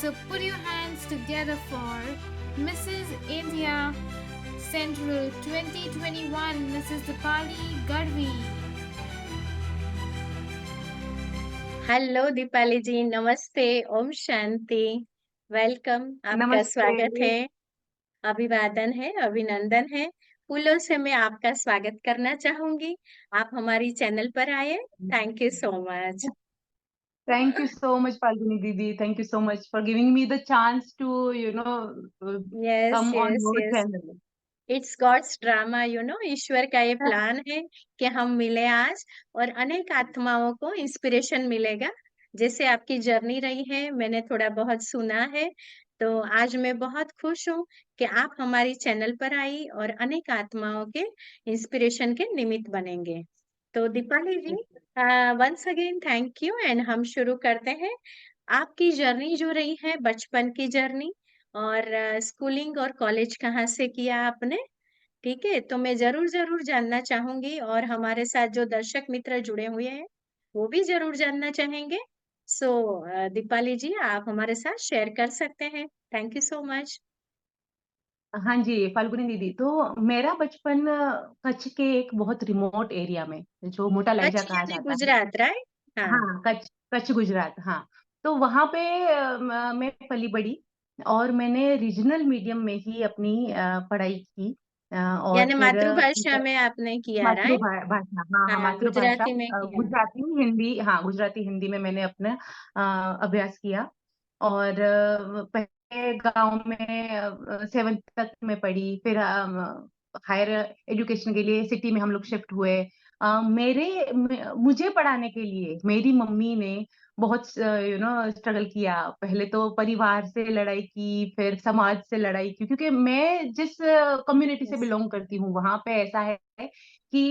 So put your hands together for Mrs. India Central 2021, Mrs. Dipali Garvi. Hello Deepali ji, नमस्ते। ओम शांति। Welcome, आपका नमस्ते। स्वागत है। अभिवादन है, अभिनंदन है। फूलों से मैं आपका स्वागत करना चाहूंगी। आप हमारी चैनल पर आए, thank you so much. Thank you so much, Falguni Didi. Thank you so much for giving me the chance to, yes come on yes your yes, channel. It's God's drama, ईश्वर का ये plan है कि हम मिले आज और अनेक आत्माओं को इंस्पिरेशन मिलेगा। जैसे आपकी जर्नी रही है, मैंने थोड़ा बहुत सुना है, तो आज मैं बहुत खुश हूँ कि आप हमारी चैनल पर आई और अनेक आत्माओं के इंस्पिरेशन के निमित्त बनेंगे। तो Deepali ji, once again thank you and हम शुरू करते हैं। आपकी जर्नी जो रही है, बचपन की जर्नी, और स्कूलिंग और कॉलेज कहाँ से किया आपने, ठीक है, तो मैं जरूर जरूर जानना चाहूंगी और हमारे साथ जो दर्शक मित्र जुड़े हुए हैं वो भी जरूर जानना चाहेंगे। सो दीपाली जी, आप हमारे साथ शेयर कर सकते हैं। Thank you so much. हाँ जी, फाल्गुनी दीदी। तो मेरा बचपन कच्छ के एक बहुत रिमोट एरिया में, जो मोटा लहजा कच्छ कहा यानी जाता है। गुजरात, राइट? हाँ। हाँ, कच्छ कच्छ गुजरात। हाँ, तो वहाँ पे मैं पली बड़ी, और मैंने रीजनल मीडियम में ही अपनी पढ़ाई की। और यानी फिर मातृभाषा में आपने किया, राइट? मातृभाषा, हाँ हाँ, हाँ, मातृभाषा गुजराती में किया। गुजराती हिंदी, हाँ गुजराती हिंदी में मैंने अपना अभ्यास किया। और पहले गांव में 7th तक मैं पढ़ी, फिर हायर एजुकेशन के लिए सिटी में हम लोग शिफ्ट हुए। मुझे पढ़ाने के लिए मेरी मम्मी ने बहुत स्ट्रगल किया। पहले तो परिवार से लड़ाई की, फिर समाज से लड़ाई की, क्योंकि मैं जिस कम्युनिटी से Yes. बिलोंग करती हूँ वहां पे ऐसा है कि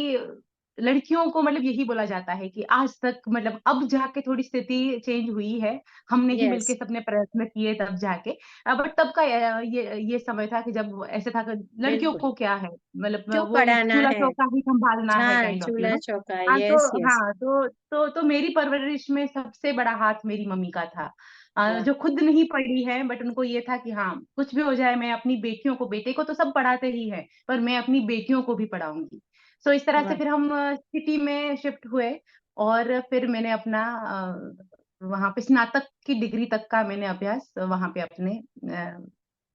लड़कियों को मतलब यही बोला जाता है कि आज तक, मतलब अब जाके थोड़ी स्थिति चेंज हुई है। हमने ही मिलके Yes. सबने प्रयत्न किए तब जाके। बट तब का ये समय था कि जब ऐसे था कि लड़कियों बिल्कुल। को क्या है, मतलब क्यों वो पढ़ाना चूल्हा है? चौका ही संभालना है, हाँ, काइंड ऑफ चूल्हा चौका, हाँ तो यस यस। हाँ तो मेरी परवरिश में सबसे बड़ा हाथ मेरी मम्मी का था। वाह। जो खुद नहीं पढ़ी है, बट उनको ये था कि हाँ, कुछ भी हो जाए मैं अपनी बेटियों को, बेटे को तो सब पढ़ाते ही है पर मैं अपनी बेटियों को भी पढ़ाऊंगी। सो इस तरह से वाह। फिर हम सिटी में शिफ्ट हुए। और फिर मैंने अपना वहां पे स्नातक की डिग्री तक का मैंने अभ्यास वहां पे अपने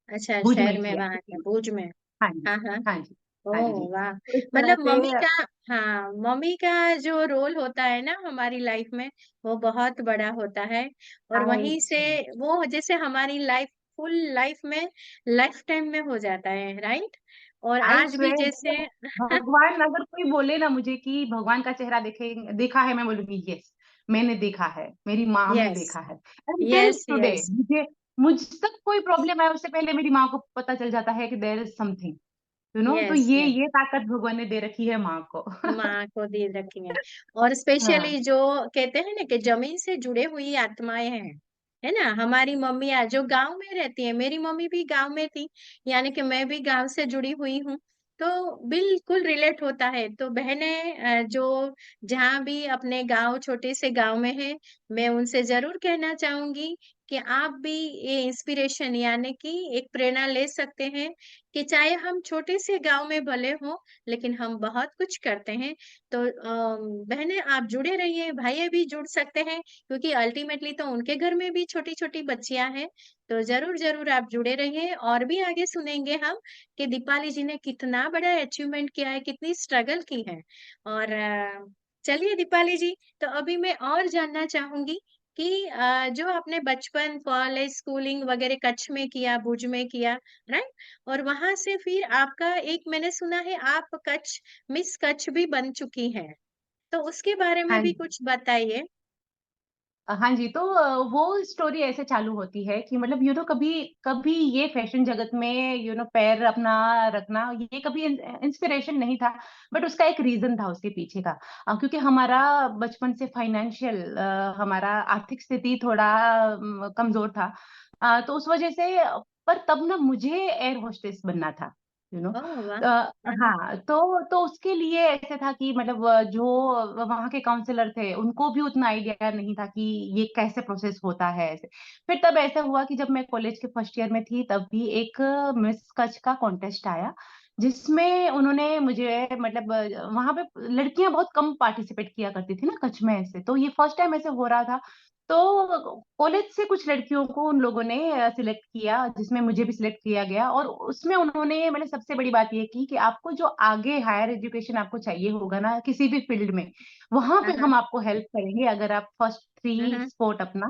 अच्छा, भुज में शहर में, किया, वहां सिटी का में। भुज में। हाँ जी, हाँ हाँ। हाँ जी, हाँ जी। ओह वाह। तो इस तरह मतलब से मम्मी का, हाँ, मम्मी का जो रोल होता है ना हमारी लाइफ में, वो बहुत बड़ा होता है। और वहीं से वो जैसे हमारी लाइफ, फुल लाइफ में, लाइफ टाइम में हो जाता है, राइट? और आई आज भी स्वेर, जैसे भगवान अगर कोई बोले ना मुझे कि भगवान का चेहरा देखा है, मैं बोलूंगी यस, मैंने देखा है, मेरी माँ में यस देखा है। And till yes today yes. मुझ तक कोई प्रॉब्लम है उससे पहले मेरी माँ को पता चल जाता है कि देयर इज समथिंग, तो यस ये ताकत भगवान ने दे रखी है माँ को। माँ को दे रखी है। और हाँ स्पेशली जो कहते हैं ना कि जमीन से जुड़े हुई आत्माएं हैं, है ना, हमारी मम्मियाँ जो गांव में रहती है, मेरी मम्मी भी गांव में थी, यानी कि मैं भी गांव से जुड़ी हुई हूँ, तो बिल्कुल रिलेट होता है। तो बहनें जो जहाँ भी अपने गांव, छोटे से गांव में है, मैं उनसे जरूर कहना चाहूंगी कि आप भी ये इंस्पिरेशन यानी कि एक प्रेरणा ले सकते हैं कि चाहे हम छोटे से गांव में भले हों, लेकिन हम बहुत कुछ करते हैं। तो बहनें आप जुड़े रहिए, भाई भी जुड़ सकते हैं, क्योंकि अल्टीमेटली तो उनके घर में भी छोटी छोटी बच्चियां हैं। तो जरूर जरूर आप जुड़े रहिए और भी आगे सुनेंगे हम कि दीपाली जी ने कितना बड़ा अचीवमेंट किया है, कितनी स्ट्रगल की है। और चलिए दीपाली जी, तो अभी मैं और जानना चाहूंगी कि जो आपने बचपन, कॉलेज, स्कूलिंग वगैरह कच्छ में किया, भुज में किया, राइट? और वहां से फिर आपका एक, मैंने सुना है आप कच्छ, मिस कच्छ भी बन चुकी हैं, तो उसके बारे में हाँ भी जी, कुछ बताइए। हाँ जी। तो वो स्टोरी ऐसे चालू होती है कि मतलब कभी कभी ये फैशन जगत में पैर अपना रखना, ये कभी इंस्पिरेशन नहीं था, बट उसका एक रीजन था उसके पीछे का। क्योंकि हमारा बचपन से फाइनेंशियल, हमारा आर्थिक स्थिति थोड़ा कमजोर था। तो उस वजह से, पर तब ना मुझे एयर होस्टेस बनना था। You know. ओह वाह! हाँ, तो उसके लिए ऐसे था कि मतलब जो वहाँ के काउंसलर थे, उनको भी उतना आइडिया नहीं था कि ये कैसे प्रोसेस होता है ऐसे। फिर तब ऐसा हुआ कि जब मैं कॉलेज के फर्स्ट ईयर में थी, तब भी एक मिस कच्छ का कॉन्टेस्ट आया, जिसमें उन्होंने मुझे मतलब वहाँ पे लड़कियाँ बहुत कम पार्टिसिपेट किया करती थी ना कच्छ में ऐसे, तो ये फर्स्ट टाइम ऐसे हो रहा था। तो कॉलेज से कुछ लड़कियों को उन लोगों ने सिलेक्ट किया, जिसमें मुझे भी सिलेक्ट किया गया, और उसमें उन्होंने मतलब सबसे बड़ी बात ये की कि आपको जो आगे हायर एजुकेशन आपको चाहिए होगा ना किसी भी फील्ड में, वहां हाँ, पे हाँ। हम आपको हेल्प करेंगे अगर आप फर्स्ट हुँ, 3 हुँ। स्पोर्ट अपना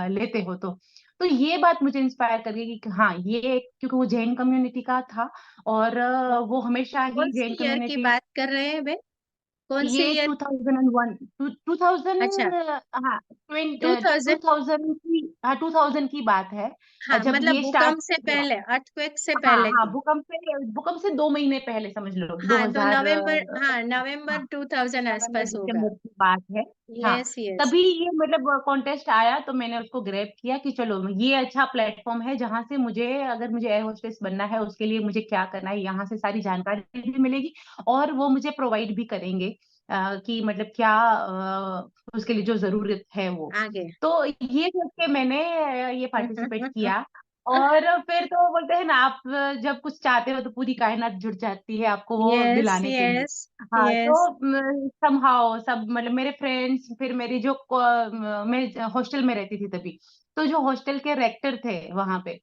लेते हो तो ये बात मुझे इंस्पायर कर गई कि हाँ ये, क्योंकि वो जैन कम्युनिटी का था, और वो हमेशा ही कौन-से जैन ईयर की कम्युनिटी। बात कर रहे हैं बे? कौन-से ये ईयर? 2001 2000, अच्छा, हाँ, 2000। 2000 की, हाँ, 2000 की बात है। हाँ, जब मतलब ये स्टार्ट भूकंप से हुआ। पहले, अर्थक्वेक से हाँ, पहले हाँ, की। भूकंप से 2 महीने पहले समझ लो, हाँ, तो 2000, नवंबर, हाँ, हाँ, नवंबर 2000 नवंबर आसपास होगा। दिसंबर की बात है। हाँ, यस, यस। तभी ये मतलब कॉन्टेस्ट आया, तो मैंने उसको ग्रैब किया कि चलो ये अच्छा प्लेटफॉर्म है, जहाँ से मुझे, अगर मुझे एयर होस्टेस बनना है उसके लिए मुझे क्या करना है, यहाँ से सारी जानकारी भी मिलेगी, और वो मुझे प्रोवाइड भी करेंगे कि मतलब क्या उसके लिए जो जरूरत है वो। आगे। तो ये सोच के मैंने ये पार्टिसिपेट किया। और फिर तो बोलते हैं ना, आप जब कुछ चाहते हो तो पूरी कायनात जुट जाती है आपको वो यस, दिलाने के लिए। यस, हाँ, तो यस। समहाउ सब मतलब मेरे फ्रेंड्स, फिर मेरी जो मैं हॉस्टल में रहती थी तभी, तो जो हॉस्टल के रेक्टर थे वहां पे,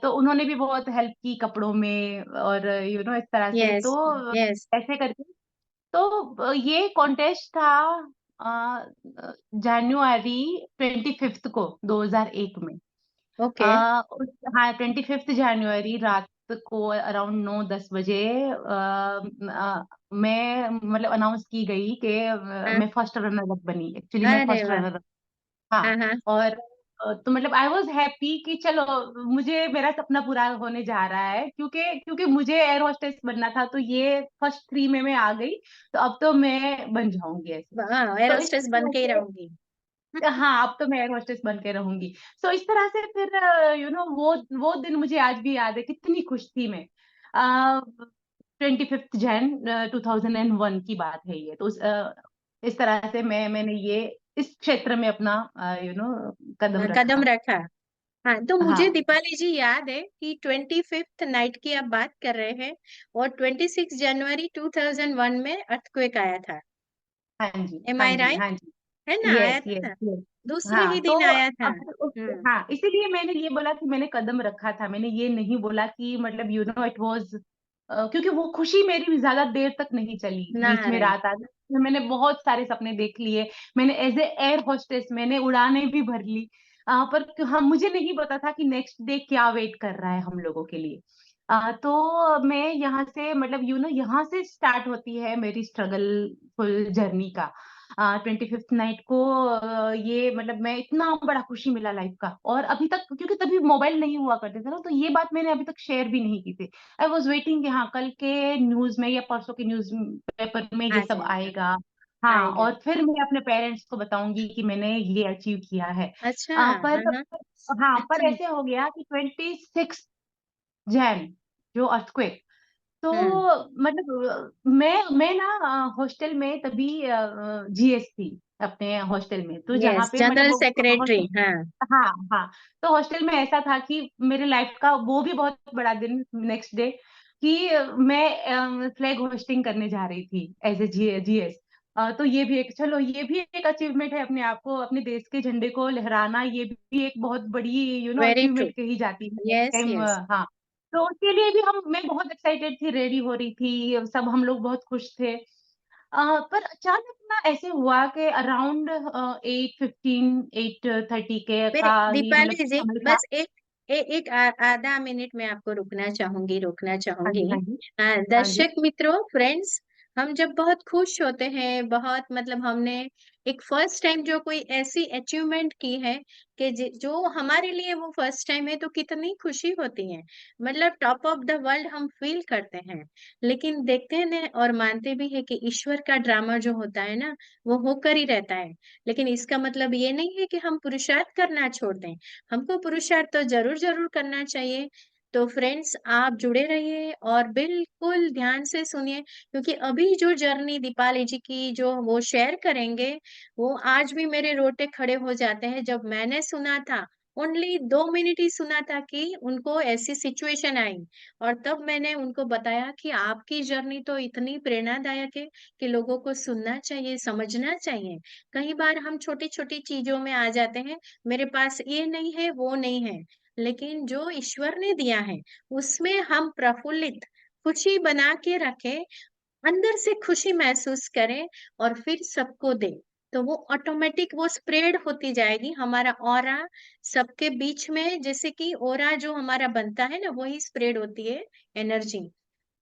तो उन्होंने भी बहुत हेल्प की कपड़ों में, और इस तरह से, यस, तो यस। ऐसे करके, तो ये कॉन्टेस्ट था जनवरी 25 को 2001 में। ओके। हाँ, 25 जनवरी रात को अराउंड 9-10 बजे मैं मतलब अनाउंस की गई कि हाँ, मैं फर्स्ट रनर अप बनी, एक्चुअली मैं अरे फर्स्ट वाह! रनर। हाँ, हाँ, हाँ। और तो मतलब आई वाज हैप्पी कि चलो मुझे मेरा सपना पूरा होने जा रहा है, क्योंकि क्योंकि मुझे एयर होस्टेस बनना था, तो ये फर्स्ट 3 में मैं आ गई, तो अब तो मैं बन जाऊंगी ऐसे। हाँ, एयर तो इस होस्टेस बन तरह के ही से, रहूंगी। हाँ, अब तो मैं एयर होस्टेस बन के रहूंगी। सो इस तरह से फिर वो दिन मुझे आज भी याद है, कितनी खुश थी मैं। 25 जैन 2001 की बात है ये, तो इस तरह से मैंने ये इस क्षेत्र में अपना कदम कदम रखा। रखा। हाँ, तो मुझे हाँ, दीपाली जी याद है कि 25th नाइट की आप बात कर रहे हैं, और 26 जनवरी 2001 में अर्थक्वेक आया था। हाँ जी, एम हाँ आई जी, राइट? हाँ जी। है ना, आया यस, यस, था। यस। दूसरे हाँ, ही तो दिन आया था। अब हाँ, इसीलिए मैंने ये बोला कि मैंने कदम रखा था, मैंने ये नहीं बोला कि मतलब इट वाज, क्योंकि वो खुशी मेरी ज्यादा देर तक नहीं चली, ना बीच में रहे। रात आ गई, मैंने बहुत सारे सपने देख लिए, मैंने एज ए एयर होस्टेस मैंने उड़ानें भी भर ली, पर हाँ, मुझे नहीं पता था कि नेक्स्ट डे क्या वेट कर रहा है हम लोगों के लिए। तो मैं यहाँ से मतलब यहाँ से स्टार्ट होती है मेरी स्ट्रगल फुल जर्नी का। 25th नाइट को ये मतलब मैं इतना बड़ा खुशी मिला लाइफ का, और अभी तक, क्योंकि तभी मोबाइल नहीं हुआ करते थे ना, तो ये बात मैंने अभी तक शेयर भी नहीं की थी। आई वॉज वेटिंग कि हाँ, कल के न्यूज में या परसों के न्यूज पेपर में आ ये सब जाएगा। आएगा। हाँ, आएगा। और फिर मैं अपने पेरेंट्स को बताऊंगी कि मैंने ये अचीव किया है। अच्छा। पर हाँ, हाँ। हाँ, पर ऐसे हो गया कि 26 जैन जो अर्थक्वेक, तो हम्म। मतलब मैं ना हॉस्टल में तभी जीएस थी अपने हॉस्टल में, तो जहाँ यस, पे मतलब जनरल वो सेक्रेटरी। हॉस्टल। हाँ। हाँ, हाँ, तो हॉस्टल में ऐसा था कि मेरे लाइफ का वो भी बहुत बड़ा दिन, नेक्स्ट डे, कि मैं फ्लैग होस्टिंग करने जा रही थी एज ए जीएस। तो ये भी एक, चलो ये भी एक अचीवमेंट है, अपने आप को, अपने देश के झंडे को लहराना, ये भी एक बहुत बड़ी वेरी ट्रू। अचीवमेंट कही जाती है नेक्स्ट यस, टाइम। यस। हाँ, तो उसके लिए भी मैं बहुत एक्साइटेड थी, रेडी हो रही थी, सब हम लोग बहुत खुश थे। पर अचानक ना ऐसे हुआ कि अराउंड 8:30 के मेरे का ही मतलब दीपाली जी, समय था। बस एक आधा मिनट में आपको रोकना हाँ जी, चाहूंगी। हाँ जी, हाँ जी। दर्शक मित्रों, फ्रेंड्स, हम जब बहुत खुश होते हैं, बहुत मतलब हमने एक फर्स्ट टाइम जो कोई ऐसी अचीवमेंट की है कि जो हमारे लिए वो फर्स्ट टाइम है, तो कितनी खुशी होती है। मतलब टॉप ऑफ द वर्ल्ड हम फील करते हैं। लेकिन देखते हैं ना, और मानते भी है कि ईश्वर का ड्रामा जो होता है ना, वो होकर ही रहता है। लेकिन इसका मतलब ये नहीं है कि हम पुरुषार्थ करना छोड़ दें। हमको पुरुषार्थ तो जरूर जरूर करना चाहिए। तो फ्रेंड्स आप जुड़े रहिए और बिल्कुल ध्यान से सुनिए, क्योंकि अभी जो जर्नी दीपाली जी की जो वो शेयर करेंगे, वो आज भी मेरे रोटे खड़े हो जाते हैं। जब मैंने सुना था, ओनली 2 मिनट ही सुना था कि उनको ऐसी सिचुएशन आई, और तब मैंने उनको बताया कि आपकी जर्नी तो इतनी प्रेरणादायक है कि लोगों को सुनना चाहिए, समझना चाहिए। कई बार हम छोटी-छोटी चीज़ों में आ जाते हैं, मेरे पास ये नहीं है, वो नहीं है। लेकिन जो ईश्वर ने दिया है, उसमें हम प्रफुल्लित, खुशी बना के रखें, अंदर से खुशी महसूस करें और फिर सबको दें। तो वो ऑटोमेटिक वो स्प्रेड होती जाएगी, हमारा ऑरा सबके बीच में, जैसे कि ऑरा जो हमारा बनता है ना, वही स्प्रेड होती है एनर्जी।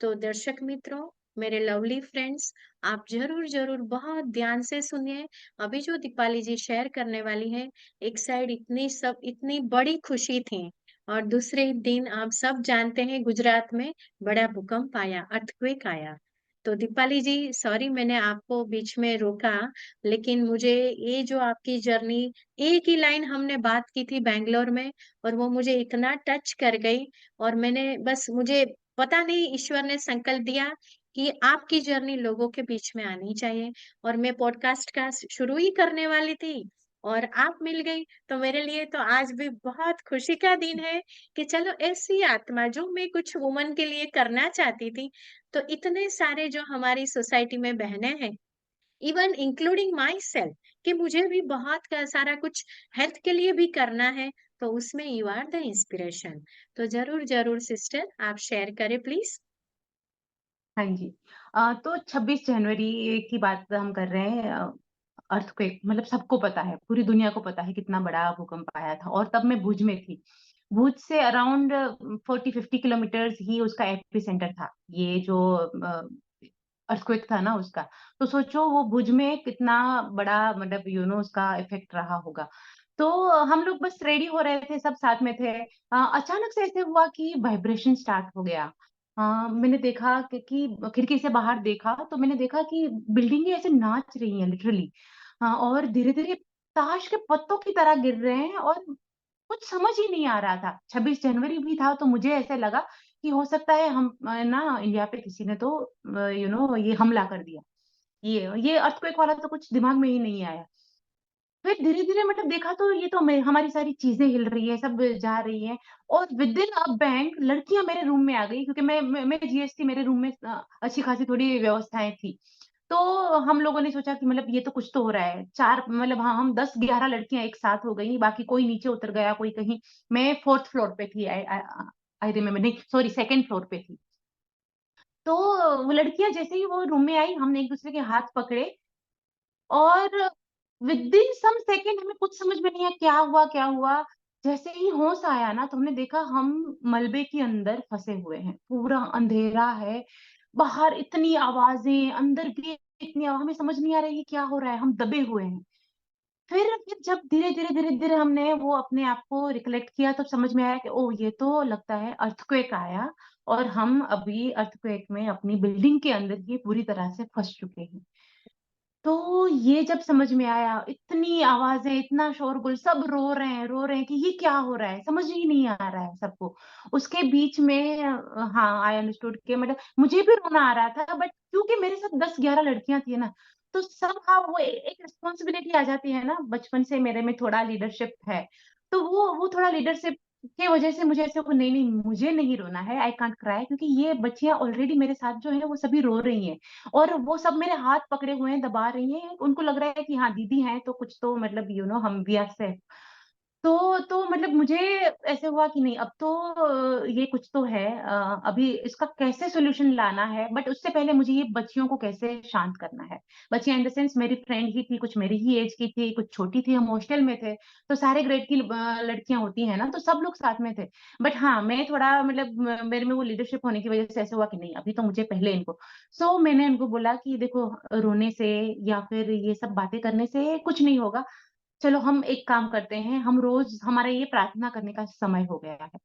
तो दर्शक मित्रों, मेरे लवली फ्रेंड्स, आप ज़रूर-ज़रूर बहुत ध्यान से सुनिए। अभी जो दीपाली जी शेयर करने वाली हैं, एक साइड इतनी बड़ी खुशी थी और दूसरे दिन आप सब जानते हैं गुजरात में बड़ा भूकंप आया, अर्थक्वेक आया। तो दीपाली जी, सॉरी मैंने आपको बीच में रोका, लेकिन मुझे ये जो आपकी जर्नी, एक ही लाइन हमने बात की थी बैंगलोर में, और वो मुझे इतना टच कर गई, और मुझे पता नहीं ईश्वर ने संकल्प दिया कि आपकी जर्नी लोगों के बीच में आनी चाहिए, और मैं पॉडकास्ट का शुरू ही करने वाली थी और आप मिल गई। तो मेरे लिए तो आज भी बहुत खुशी का दिन है कि चलो ऐसी आत्मा जो मैं कुछ वुमन के लिए करना चाहती थी, तो इतने सारे जो हमारी सोसाइटी में बहनें हैं, इवन इंक्लूडिंग माई सेल्फ, कि मुझे भी बहुत सारा कुछ हेल्थ के लिए भी करना है, तो उसमें यू आर द इंस्पिरेशन। तो जरूर जरूर सिस्टर आप शेयर करें प्लीज। हाँ जी। तो 26 जनवरी की बात हम कर रहे हैं। अर्थक्वेक मतलब सबको पता है, पूरी दुनिया को पता है कितना बड़ा भूकंप आया था, और तब मैं भुज में थी। भुज से अराउंड 40-50 किलोमीटर्स ही उसका एपिसेंटर था, ये जो अर्थक्वेक था ना उसका। तो सोचो वो भुज में कितना बड़ा मतलब उसका इफेक्ट रहा होगा। तो हम लोग बस रेडी हो रहे थे, सब साथ में थे। अचानक से ऐसे हुआ कि वाइब्रेशन स्टार्ट हो गया। मैंने देखा कि खिड़की से बाहर देखा तो मैंने देखा कि बिल्डिंगें ऐसे नाच रही हैं लिटरली। और धीरे-धीरे ताश के पत्तों की तरह गिर रहे हैं, और कुछ समझ ही नहीं आ रहा था। 26 जनवरी भी था तो मुझे ऐसे लगा कि हो सकता है हम ना इंडिया पे किसी ने तो ये हमला कर दिया। ये अर्थक्वेक वाला तो कुछ दिमाग में ही नहीं आया। फिर धीरे-धीरे मतलब देखा तो ये तो मैं हमारी सारी चीज़ें हिल रही है, सब जा रही हैं, और विदिन अ बैंक लड़कियाँ मेरे रूम में आ गई, क्योंकि मैं जीएसटी, मेरे रूम में अच्छी खासी थोड़ी व्यवस्थाएँ थी। तो हम लोगों ने सोचा कि मतलब ये तो कुछ तो हो रहा है। 4 मतलब हाँ, हम 10-11 लड़कियाँ एक साथ हो गई, बाकी कोई नीचे उतर गया, कोई कहीं। मैं 4th फ्लोर पे थी, आई रिमेंबर, नहीं सॉरी 2nd फ्लोर पे थी। तो वो लड़कियाँ जैसे ही वो रूम में आई, हमने एक-दूसरे के हाथ पकड़े, और विदिन सम सेकंड हमें कुछ समझ में नहीं आया क्या हुआ? जैसे ही होश आया ना, तो हमने देखा हम मलबे के अंदर फँसे हुए हैं। पूरा अंधेरा है, बाहर इतनी आवाज़ें, अंदर भी इतनी हमें समझ नहीं आ रहा है ये क्या हो रहा है? हम दबे हुए हैं। फिर जब धीरे-धीरे हमने वो अपने आप को रिकलेक्ट किया, तब समझ में आया कि ओह! ये तो लगता है अर्थक्वेक आया, और हम अभी अर्थक्वेक में अपनी बिल्डिंग के अंदर ही पूरी तरह से फँस चुके हैं। तो ये जब समझ में आया, इतनी आवाज़ें, इतना शोरगुल, सब रो रहे हैं कि ये क्या हो रहा है? समझ ही नहीं आ रहा है सबको। उसके बीच में हाँ, आई अंडरस्टूड कि मतलब मुझे भी रोना आ रहा था, बट क्योंकि मेरे साथ 10-11 लड़कियाँ थी ना, तो समहाउ वो एक रिस्पॉन्सिबिलिटी आ जाती है ना, बचपन से मेरे में थोड़ा लीडरशिप है। तो वो थोड़ा लीडरशिप की वज़ह से मुझे ऐसा नहीं, नहीं मुझे नहीं रोना है, आई कांट क्राई, क्योंकि ये बच्चियाँ ऑलरेडी मेरे साथ जो है वो सभी रो रही हैं। और वो सब मेरे हाथ पकड़े हुए हैं, दबा रही हैं। उनको लग रहा है कि हाँ, दीदी हैं तो कुछ तो मतलब हम वी आर सेफ। तो मतलब मुझे ऐसे हुआ कि नहीं, अब तो ये कुछ तो है। अभी इसका कैसे सॉल्यूशन लाना है, बट उससे पहले मुझे ये बच्चियों को कैसे शांत करना है। बच्चियाँ इन द सेंस मेरी फ्रेंड ही थी, कुछ मेरी ही एज की थी, कुछ छोटी थी, हम हॉस्टल में थे, तो सारे ग्रेड की लड़कियाँ होती हैं ना, तो सब लोग साथ में थे। बट हाँ, मैं थोड़ा मतलब मेरे में वो लीडरशिप होने की वजह से ऐसा हुआ कि नहीं, अभी तो मुझे पहले इनको। मैंने उनको बोला कि देखो, रोने से या फिर ये सब बातें करने से कुछ नहीं होगा। चलो हम एक काम करते हैं, हम रोज़, हमारा ये प्रार्थना करने का समय हो गया है।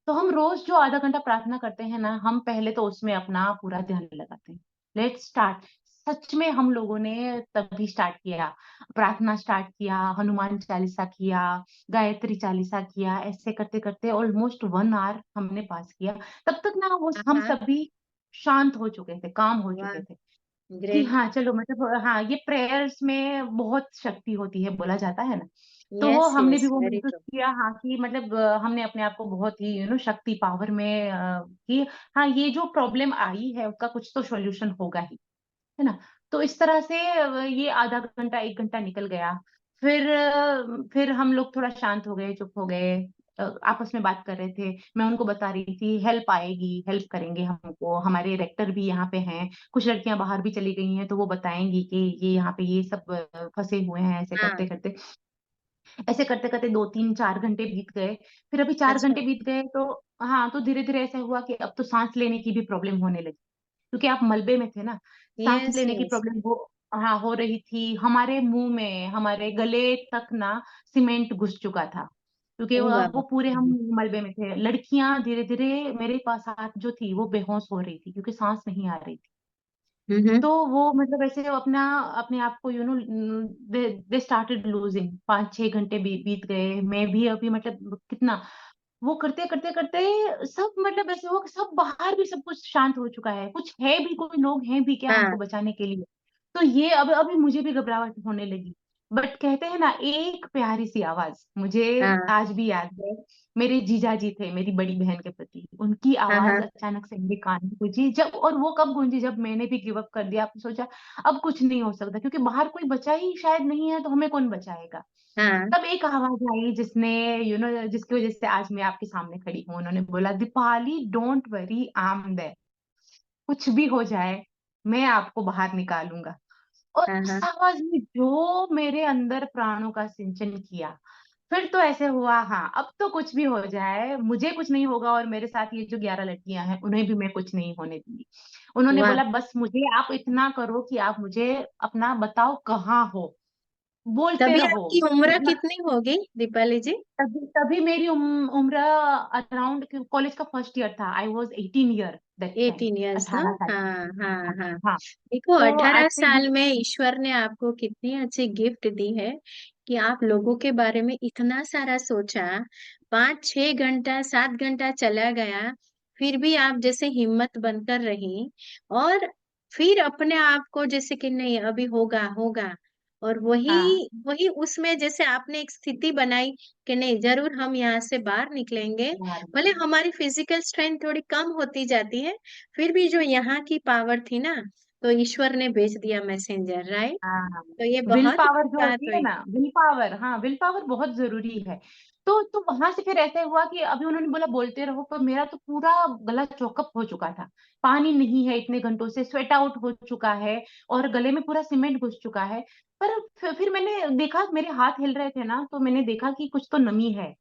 तो हम रोज़ जो आधा घंटा प्रार्थना करते हैं ना, हम पहले तो उसमें अपना पूरा ध्यान लगाते हैं। Let's start. सच में हम लोगों ने तभी स्टार्ट किया, प्रार्थना स्टार्ट किया, हनुमान चालीसा किया, गायत्री चालीसा किया, ऐसे करते-करते ऑलमोस्ट 1 आवर हमने पास किया। तब तक ना वो हाँ, हम हाँ। सभी शांत हो चुके थे, काम हो वाह! चुके थे। कि ग्रेट। हाँ, चलो मतलब हाँ, ये प्रेयर्स में बहुत शक्ति होती है, बोला जाता है ना। तो वो यस, हमने भी यस, वो वेरी महसूस ट्रू। किया हाँ, कि मतलब हमने अपने आप को बहुत ही शक्ति पावर में कि हाँ, ये जो प्रॉब्लम आई है उसका कुछ तो सॉल्यूशन होगा ही, है ना? तो इस तरह से ये आधा घंटा, 1 घंटा निकल गया। फिर हम लोग थोड़ा शांत हो गए, चुप हो गए। आपस में बात कर रहे थे। मैं उनको बता रही थी हेल्प आएगी, हेल्प करेंगे हमको। हमारे रेक्टर भी यहाँ पे हैं। कुछ लड़कियाँ बाहर भी चली गई हैं, तो वो बताएँगी कि ये यहाँ पे ये सब फँसे हुए हैं, ऐसे हाँ, करते-करते। ऐसे करते-करते 2, 3, 4 घंटे बीत गए। फिर अभी 4 अच्छा। घंटे बीत गए तो हाँ, तो धीरे-धीरे ऐसा हुआ कि अब तो साँस लेने की भी प्रॉब्लम होने लगी। क्योंकि आप मलबे में थे ना, साँस यस, लेने की यस। प्रॉब्लम हो हाँ, हो रही थी। हमारे मुँह में, हमारे गले तक ना सीमेंट घुस चुका था। क्योंकि ओह अब बाबा! वो पूरे हम मलबे में थे। लड़कियाँ धीरे-धीरे मेरे पास साथ जो थी वो बेहोश हो रही थी क्योंकि साँस नहीं आ रही थी। हुँ, हुँ। तो वो मतलब ऐसे अपने आप को दे दे स्टार्टेड लूजिंग 5-6 घंटे बीत गए। मैं भी अभी मतलब कितना वो करते-करते सब मतलब ऐसे हुआ कि सब बाहर भी सब कुछ शांत हो चुका है। कुछ है भी, कोई लोग हैं भी क्या हाँ, हमको बचाने के लिए? तो ये अब अभी मुझे भी घबराहट होने लगी। बट कहते हैं ना एक प्यारी-सी आवाज़ मुझे हाँ। आज भी याद है। मेरे जीजाजी थे मेरी बड़ी बहन के पति। उनकी हाँ, आवाज़ हाँ। अचानक से मेरे कान में गूँजी जब और वो कब गूँजी जब मैंने भी गिव अप कर दिया। आपने सोचा अब कुछ नहीं हो सकता क्योंकि बाहर कोई बचा ही शायद नहीं है तो हमें कौन बचाएगा? हाँ। तब एक आवाज़ आई जिसने जिसकी वज़ह से आज मैं आपके सामने खड़ी हूँ। उन्होंने बोला, "Deepali don't worry I am there. कुछ भी हो जाए, मैं आपको बाहर निकालूँगा।" और हाँ, उस हाँ। आवाज़ ने जो मेरे अंदर प्राणों का सिंचन किया, फिर तो ऐसे हुआ हाँ, अब तो कुछ भी हो जाए, मुझे कुछ नहीं होगा और मेरे साथ ये जो 11 लड़कियाँ हैं, उन्हें भी मैं कुछ नहीं होने दूँगी। उन्होंने वाह! बोला, "बस मुझे आप इतना करो कि आप मुझे अपना बताओ कहाँ हो? बोलते तभी रहो।" आपकी उम्र इतना कितनी होगी दीपाली जी? तभी तभी मेरी उम्र अराउंड कॉलेज का फर्स्ट ईयर था। I was 18 year that time 18 years ना? 18 साल की। हाँ, हाँ, हाँ, हाँ। हाँ। देखो तो 18 ऐसे साल ही में ईश्वर ने आपको कितनी अच्छी गिफ्ट दी है कि आप लोगों के बारे में इतना सारा सोचा। 5-6 घंटा 7 घंटा चला गया, फिर भी आप जैसे हिम्मत बनकर रही और फिर अपने आप को जैसे कि नहीं अभी होगा होगा और हाँ, वही वही उसमें जैसे आपने एक स्थिति बनाई कि नहीं जरूर हम यहाँ से बाहर निकलेंगे। बाहर भले निकले। हमारी फिजिकल स्ट्रेंथ थोड़ी कम होती जाती है, फिर भी जो यहाँ की पावर थी ना, तो ईश्वर ने भेज दिया मैसेंजर, राइट? हाँ, तो ये विल बहुत पावर बड़ी जो बात होती है हुई। ना, विल पावर हाँ, विल पावर बहुत ज़रूरी है। तो वहाँ से फिर ऐसा हुआ कि अभी उन्होंने बोला बोलते रहो, पर मेरा तो पूरा गला चोकअप हो चुका था। पानी नहीं है इतने घंटों से, स्वेट आउट हो चुका है और गले में पूरा सीमेंट घुस चुका है। पर फिर मैंने देखा मेरे हाथ हिल रहे थे ना, तो मैंने देखा कि कुछ तो नमी है।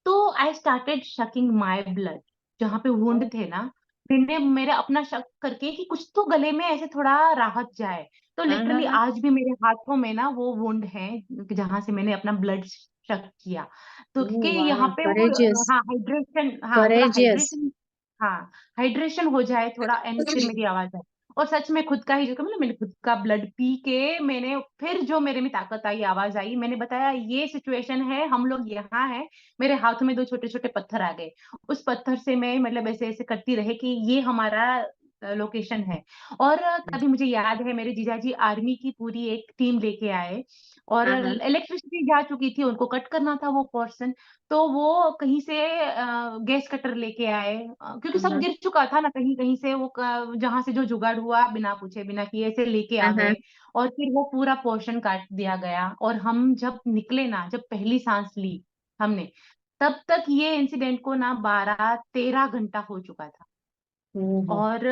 तो आई स्टार्टेड शकिंग माय ब्लड जहाँ पे वुंड ओह! थे ना, मैंने मेरा अपना शक करके कि कुछ तो गले में ऐसे थोड़ा राहत जाए। तो हाँ, हाँ, लिटरली हाँ। आज भी मेरे हाथों में ना वो वुंड है जहाँ से मैंने अपना ब्लड शक किया। तो ओह क्योंकि यहाँ वाह! पे वो करेजियस, हाँ, थोड़ा करेजियस। हाइड्रेशन हो जाए थोड़ा एंड फिर मेरी आवाज़ आए। और सच में खुद का ही जो मतलब मैंने खुद का ब्लड पी के मैंने फिर जो मेरे में ताकत आई, आवाज़ आई, मैंने बताया ये सिचुएशन है, हम लोग यहाँ हैं, मेरे हाथों में 2 छोटे-छोटे पत्थर आ गए। उस पत्थर से मैं मतलब ऐसे-ऐसे करती रही कि ये हमारा लोकेशन है। और तभी मुझे याद है मेरे जीजाजी आर्मी की पूरी एक टीम लेके आए और हाँ, हाँ। इलेक्ट्रिसिटी जा चुकी थी, उनको कट करना था वो पोर्शन, तो वो कहीं से गैस कटर लेके आए क्योंकि हाँ, सब हाँ। गिर चुका था ना कहीं-कहीं से वो जहाँ से जो जुगाड़ हुआ बिना पूछे, बिना किए ऐसे लेके हाँ, आ हाँ। गए और फिर वो पूरा पोर्शन काट दिया गया और हम जब निकले ना, जब पहली साँस ली हमने, तब तक ये इंसिडेंट को ना 12-13 घंटा हो चुका था। ओहो! और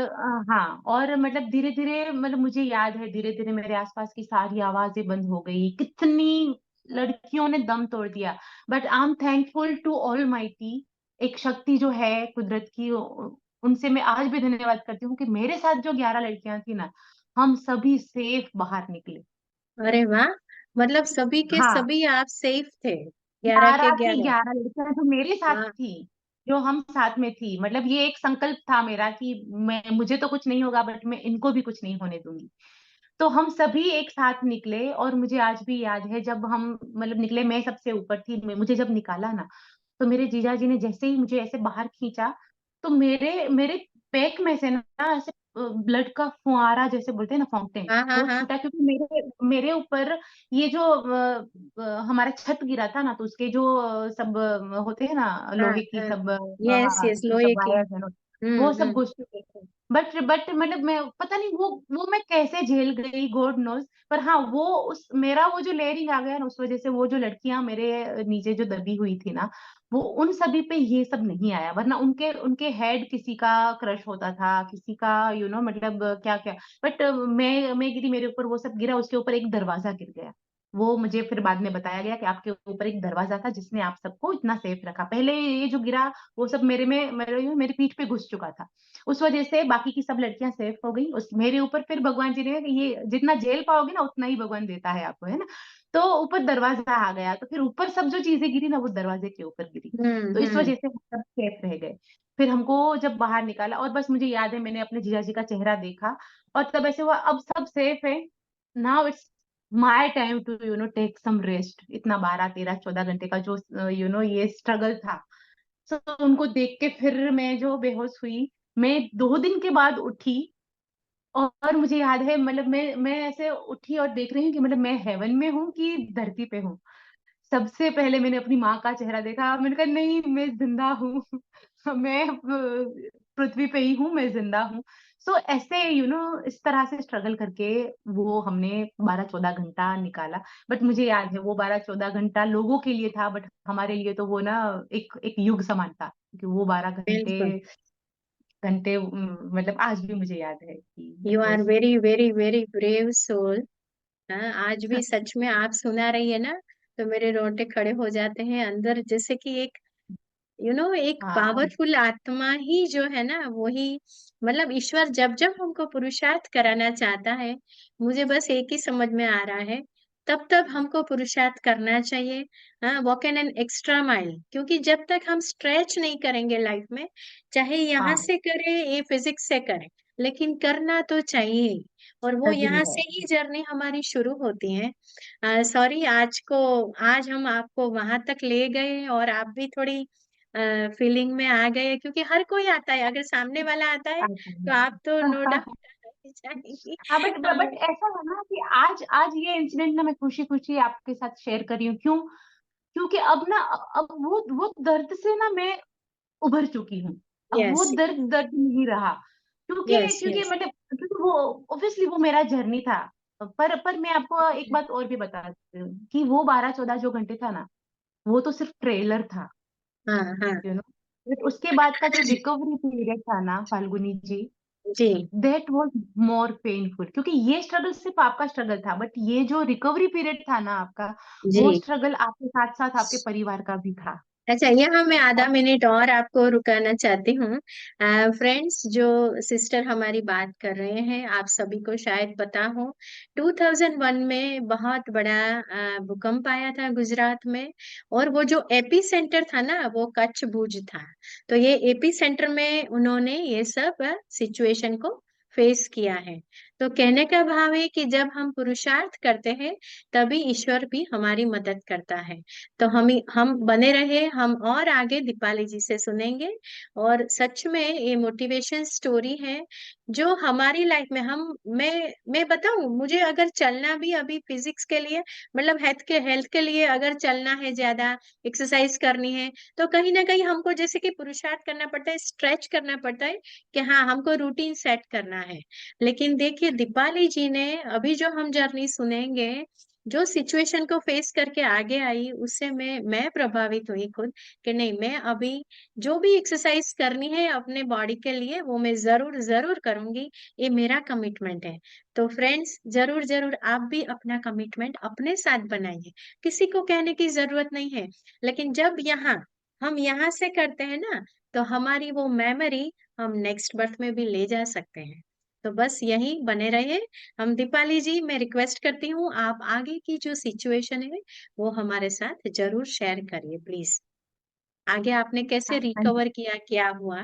हाँ, और मतलब धीरे-धीरे मतलब मुझे याद है धीरे-धीरे मेरे आस-पास की सारी आवाज़ें बंद हो गई। कितनी लड़कियों ने दम तोड़ दिया। But I am thankful to almighty एक शक्ति जो है कुदरत की उनसे मैं आज भी धन्यवाद करती हूँ कि मेरे साथ जो 11 लड़कियाँ थी ना, हम सभी सेफ बाहर निकले। अरे वाह! मतलब सभी के हाँ। सभी आप सेफ थे, 11 के 11 की 11। 11 लड़कियाँ जो मेरे साथ वाह! थी, जो हम साथ में थी। मतलब ये एक संकल्प था मेरा कि मैं मुझे तो कुछ नहीं होगा बट मैं इनको भी कुछ नहीं होने दूँगी। तो हम सभी एक साथ निकले और मुझे आज भी याद है जब हम मतलब निकले, मैं सबसे ऊपर थी, मुझे जब निकाला ना, तो मेरे जीजाजी ने जैसे ही मुझे ऐसे बाहर खींचा, तो मेरे मेरे पैक में से ना ऐसे ब्लड का फुहारा जैसे बोलते हैं ना, फाउंटेन, हाँ हाँ वो हाँ छूटा, क्योंकि मेरे मेरे ऊपर ये जो हमारा छत गिरा था ना, तो उसके जो सब होते हैं ना हाँ लोहे की हाँ, सब, यस हाँ यस, मतलब लोहे की। वायर्स है ना, वो सब हम्म। घुस चुके थे। बट मतलब मैं पता नहीं वो मैं कैसे झेल गई, गॉड नोज। पर हाँ, वो उस मेरा वो जो लेयरिंग आ गया ना, उस वजह से वो जो लड़कियां मेरे नीचे जो दबी हुई थी ना, वो उन सभी पे ये सब नहीं आया, वरना उनके उनके हेड किसी का क्रश होता था, किसी का मतलब क्या क्या। बट मैं गिरी, मेरे ऊपर वो सब गिरा, उसके ऊपर एक दरवाजा गिर गया। वो मुझे फिर बाद में बताया गया कि आपके ऊपर एक दरवाजा था जिसने आप सबको इतना सेफ रखा, पहले ये जो गिरा वो सब मेरे पीठ पे घुस चुका था। उस वजह से बाकी की सब लड़कियां सेफ हो गई, उस मेरे ऊपर फिर भगवान जी ने, ये जितना झेल पाओगे ना उतना ही भगवान देता है आपको, है ना। तो ऊपर दरवाजा आ गया, तो फिर ऊपर सब जो चीजें गिरी ना, वो दरवाजे के ऊपर गिरी। तो इस हम्म। वजह से हम सब सेफ रह गए। फिर हमको जब बाहर निकाला, और बस मुझे याद है मैंने अपने जीजा जी का चेहरा देखा, और तब ऐसे हुआ अब सब सेफ है, now it's my time to take some rest. इतना 12 13 14 घंटे का जो ये स्ट्रगल था, सो उनको देख के फिर मैं जो बेहोश हुई, मैं 2 दिन के बाद उठी। और मुझे याद है मतलब मैं ऐसे उठी और देख रही हूँ कि मतलब मैं हेवन में हूँ कि धरती पे हूँ। सबसे पहले मैंने अपनी माँ का चेहरा देखा, मैंने कहा नहीं, मैं जिंदा हूँ। मैं पृथ्वी पे ही हूँ, मैं जिंदा हूँ। सो ऐसे इस तरह से स्ट्रगल करके वो हमने 12 14 घंटा निकाला। बट मुझे याद है वो 12 14 घंटा लोगों के लिए था, बट हमारे लिए तो वो ना एक एक युग समान था, क्योंकि वो 12 घंटे बिल्कुल। घंटे मतलब आज भी मुझे याद है कि you it are was. Very very very brave soul. हाँ, आज भी सच में आप सुना रही है ना, तो मेरे रोंगटे खड़े हो जाते हैं अंदर, जैसे कि एक एक हाँ पावरफुल आत्मा ही जो है ना, वही मतलब ईश्वर जब जब हमको पुरुषार्थ कराना चाहता है, मुझे बस एक ही समझ में आ रहा है, तब तब हमको पुरुषार्थ करना चाहिए। हाँ, वॉक एन एक्स्ट्रा माइल, क्योंकि जब तक हम स्ट्रेच नहीं करेंगे लाइफ में, चाहे यहाँ हाँ, से करें ये फिजिक्स से करें, लेकिन करना तो चाहिए ही। और वो जरूरी यहाँ है। से ही जर्नी हमारी शुरू होती है। सॉरी, आज हम आपको वहां तक ले गए और आप भी थोड़ी फीलिंग में आ गए, क्योंकि हर कोई आता है, अगर सामने वाला आता है तो आप तो नो डाउट जाएंगी। हाँ, बट हाँ, ऐसा है ना कि आज आज ये इंसिडेंट ना मैं खुशी खुशी आपके साथ शेयर कर रही हूँ, क्यों? क्योंकि अब ना, अब वो दर्द से ना मैं उभर चुकी हूँ। अब वो यस दर्द दर्द नहीं रहा, क्योंकि यस क्योंकि यस। मतलब क्योंकि वो ऑब्वियसली वो मेरा जर्नी था। पर मैं आपको एक बात और भी बता देती हूँ कि वो 12 14 जो घंटे था ना, वो तो सिर्फ ट्रेलर था, हाँ हाँ। बट उसके बाद का जो रिकवरी पीरियड था ना फाल्गुनी जी, जी दैट वाज मोर पेनफुल, क्योंकि ये स्ट्रगल सिर्फ आपका स्ट्रगल था, बट ये जो रिकवरी पीरियड था ना आपका, वो जी। स्ट्रगल आपके साथ साथ आपके परिवार का भी था। अच्छा, यहाँ मैं आधा और मिनट और आपको रुकाना चाहती हूँ। फ्रेंड्स, जो सिस्टर हमारी बात कर रहे हैं, आप सभी को शायद पता हो, 2001 में बहुत बड़ा भूकंप आया था गुजरात में। और वो जो एपी सेंटर था ना, वो कच्छ भुज था। तो ये एपी सेंटर में उन्होंने ये सब सिचुएशन को फेस किया है। तो कहने का भाव है कि जब हम पुरुषार्थ करते हैं, तभी ईश्वर भी हमारी मदद करता है। तो हम बने रहे, हम और आगे दीपाली जी से सुनेंगे। और सच में ये मोटिवेशन स्टोरी है जो हमारी लाइफ में मैं बताऊं, मुझे अगर चलना भी अभी फिजिक्स के लिए, मतलब हेल्थ के लिए अगर चलना है, ज्यादा एक्सरसाइज करनी है, तो कहीं ना कहीं हमको जैसे कि पुरुषार्थ करना पड़ता है, स्ट्रेच करना पड़ता है, कि हाँ हमको रूटीन सेट करना है। लेकिन देखिए, दीपाली जी ने अभी जो हम जर्नी सुनेंगे, जो सिचुएशन को फेस करके आगे आई, उससे मैं प्रभावित हुई खुद, कि नहीं, मैं अभी जो भी एक्सरसाइज करनी है अपने बॉडी के लिए, वो मैं जरूर जरूर करूंगी। ये मेरा कमिटमेंट है। तो फ्रेंड्स, जरूर जरूर आप भी अपना कमिटमेंट अपने साथ बनाइए, किसी को कहने की जरूरत नहीं है। लेकिन जब हम यहाँ से करते हैं ना, तो हमारी वो मेमोरी हम नेक्स्ट बर्थ में भी ले जा सकते हैं। तो बस यही बने रहे। हम दीपाली जी, मैं रिक्वेस्ट करती हूँ, आप आगे की जो सिचुएशन है वो हमारे साथ जरूर शेयर करिए प्लीज। आगे आपने कैसे हाँ जी, रिकवर किया, क्या हुआ?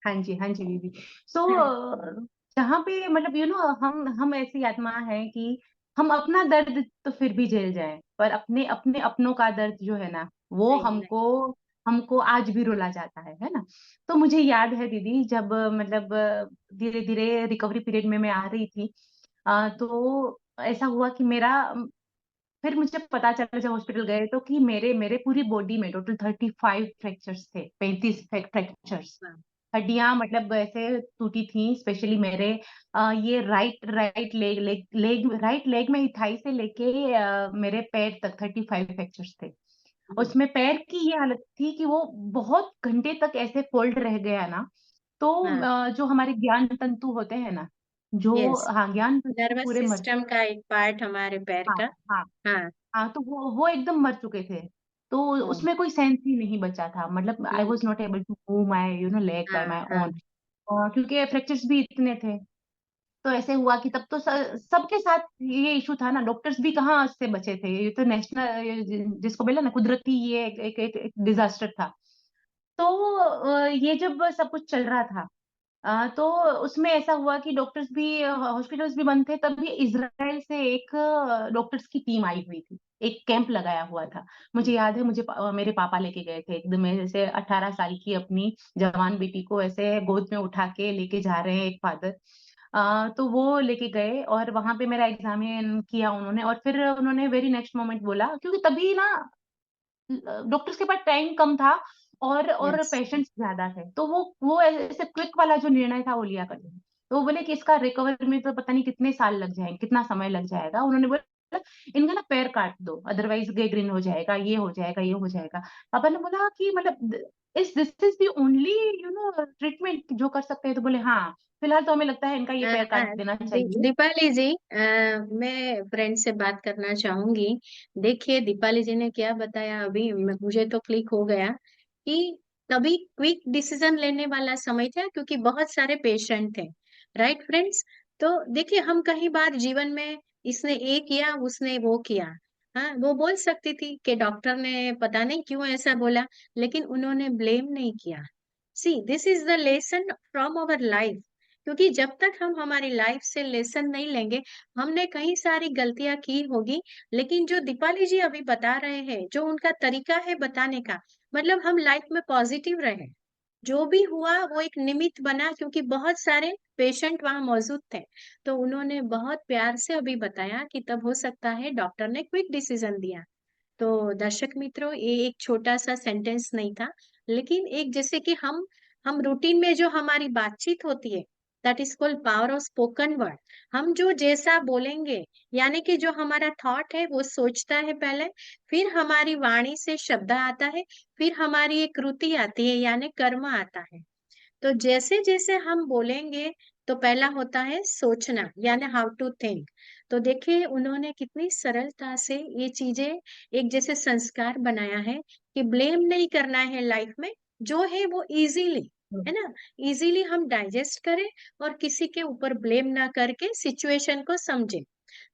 हाँ जी, हाँ जी दीदी। सो हम्म जहाँ पे मतलब हम ऐसी आत्मा है कि हम अपना दर्द तो फिर भी झेल जाएँ, पर अपने अपने अपनों का दर्द जो है ना, वो नहीं नहीं। हमको हमको आज भी रुला जाता है ना? तो मुझे याद है दीदी जब मतलब धीरे-धीरे रिकवरी पीरियड में मैं आ रही थी तो ऐसा हुआ कि मेरा फिर मुझे पता चला जब हॉस्पिटल गए तो कि मेरे मेरे पूरी बॉडी में टोटल 35 फ्रैक्चर्स थे, 35 फ्रैक्चर्स। हाँ हड्डियाँ मतलब ऐसे टूटी थी स्पेशली मेरे ये राइट राइट लेग में ही थाई से लेके मेरे पैर तक 35 फ्रैक्चर्स थे। हाँ उसमें पैर की ये हालत थी कि वो बहुत घंटे तक ऐसे फ़ोल्ड रह गया ना, तो हाँ। जो हमारे ज्ञान तंतु होते हैं ना, जो यस, हाँ, ज्ञान तंतु नर्वस पूरे मर सिस्टम का एक पार्ट हमारे पैर हाँ, का। हाँ। हाँ। हाँ, तो वो एकदम मर चुके थे। तो हम्म उसमें कोई सेंस ही नहीं बचा था। मतलब I hmm, was not able to move my leg by हाँ माय हाँ ओन क्योंकि फ्रैक्चर्स भी इतने थे। तो ऐसे हुआ कि तब तो सबके साथ ये इश्यू था ना, डॉक्टर्स भी कहाँ से बचे थे। ये तो नेशनल ये जिसको बोला ना कुदरती ये एक डिज़ास्टर था। तो ये जब सब कुछ चल रहा था तो उसमें ऐसा हुआ कि डॉक्टर्स भी हॉस्पिटल्स भी बंद थे, तभी इज़राइल से एक डॉक्टर्स की टीम आई हुई थी। एक कैंप लगाया हुआ था। मुझे याद है मेरे पापा लेके गए थे एकदम ऐसे 18 साल की अपनी जवान बेटी को ऐसे गोद में उठा के लेके जा रहे हैं एक फादर। तो वो लेके गए और वहाँ पे मेरा एग्ज़ामिन किया उन्होंने और फिर उन्होंने वेरी नेक्स्ट मोमेंट बोला क्योंकि तभी ना डॉक्टर्स के पास टाइम कम था और यस। पेशेंट्स ज़्यादा थे। तो वो ऐसे क्विक वाला जो निर्णय था वो लिया करते थे। तो वो बोले कि इसका रिकवर में तो पता नहीं कितने साल लग जाएँगे, कितना समय लग जाएगा। उन्होंने बोला इनका ना पैर काट दो, अदरवाइज़ गैंग्रीन हो जाएगा, ये हो जाएगा, ये हो जाएगा। पापा ने बोला कि मतलब this is the only treatment जो कर सकते हैं? तो बोले हाँ, फिलहाल तो हमें लगता है इनका ये पैर काट देना चाहिए। दीपाली जी, मैं फ्रेंड से बात करना चाहूंगी। देखिए दीपाली जी ने क्या बताया अभी, मुझे तो क्लिक हो गया कि तभी क्विक डिसीजन लेने वाला समय था क्योंकि बहुत सारे पेशेंट थे। Right friends? तो देखिए हम कहीं बार जीवन में इसने ये किया उसने वो किया। हाँ, वो बोल सकती थी कि डॉक्टर ने पता नहीं क्यों ऐसा बोला, लेकिन उन्होंने ब्लेम नहीं किया। See this is the lesson from our life. क्योंकि जब तक हम हमारी लाइफ से लेसन नहीं लेंगे, हमने कई सारी गलतियां की होगी। लेकिन जो दीपाली जी अभी बता रहे हैं, जो उनका तरीका है बताने का, मतलब हम लाइफ में पॉजिटिव रहे। जो भी हुआ वो एक निमित्त बना क्योंकि बहुत सारे पेशेंट वहां मौजूद थे। तो उन्होंने बहुत प्यार से अभी बताया कि तब हो सकता है डॉक्टर ने क्विक डिसीजन दिया। तो दर्शक मित्रों, ये एक छोटा सा सेंटेंस नहीं था, लेकिन एक जैसे कि हम रूटीन में जो हमारी बातचीत होती है, that is called power of spoken word. हम जो जैसा बोलेंगे, यानी कि जो हमारा थॉट है वो सोचता है पहले, फिर हमारी वाणी से शब्द आता है, फिर हमारी एक कृति आती है यानी कर्म आता है। तो जैसे जैसे हम बोलेंगे, तो पहला होता है सोचना यानी हाउ टू थिंक। तो देखिए उन्होंने कितनी सरलता से ये चीजें एक जैसे संस्कार बनाया है कि ब्लेम नहीं करना है लाइफ में, जो है वो इजीली, है ना, इजीली हम डाइजेस्ट करें और किसी के ऊपर ब्लेम ना करके सिचुएशन को समझे।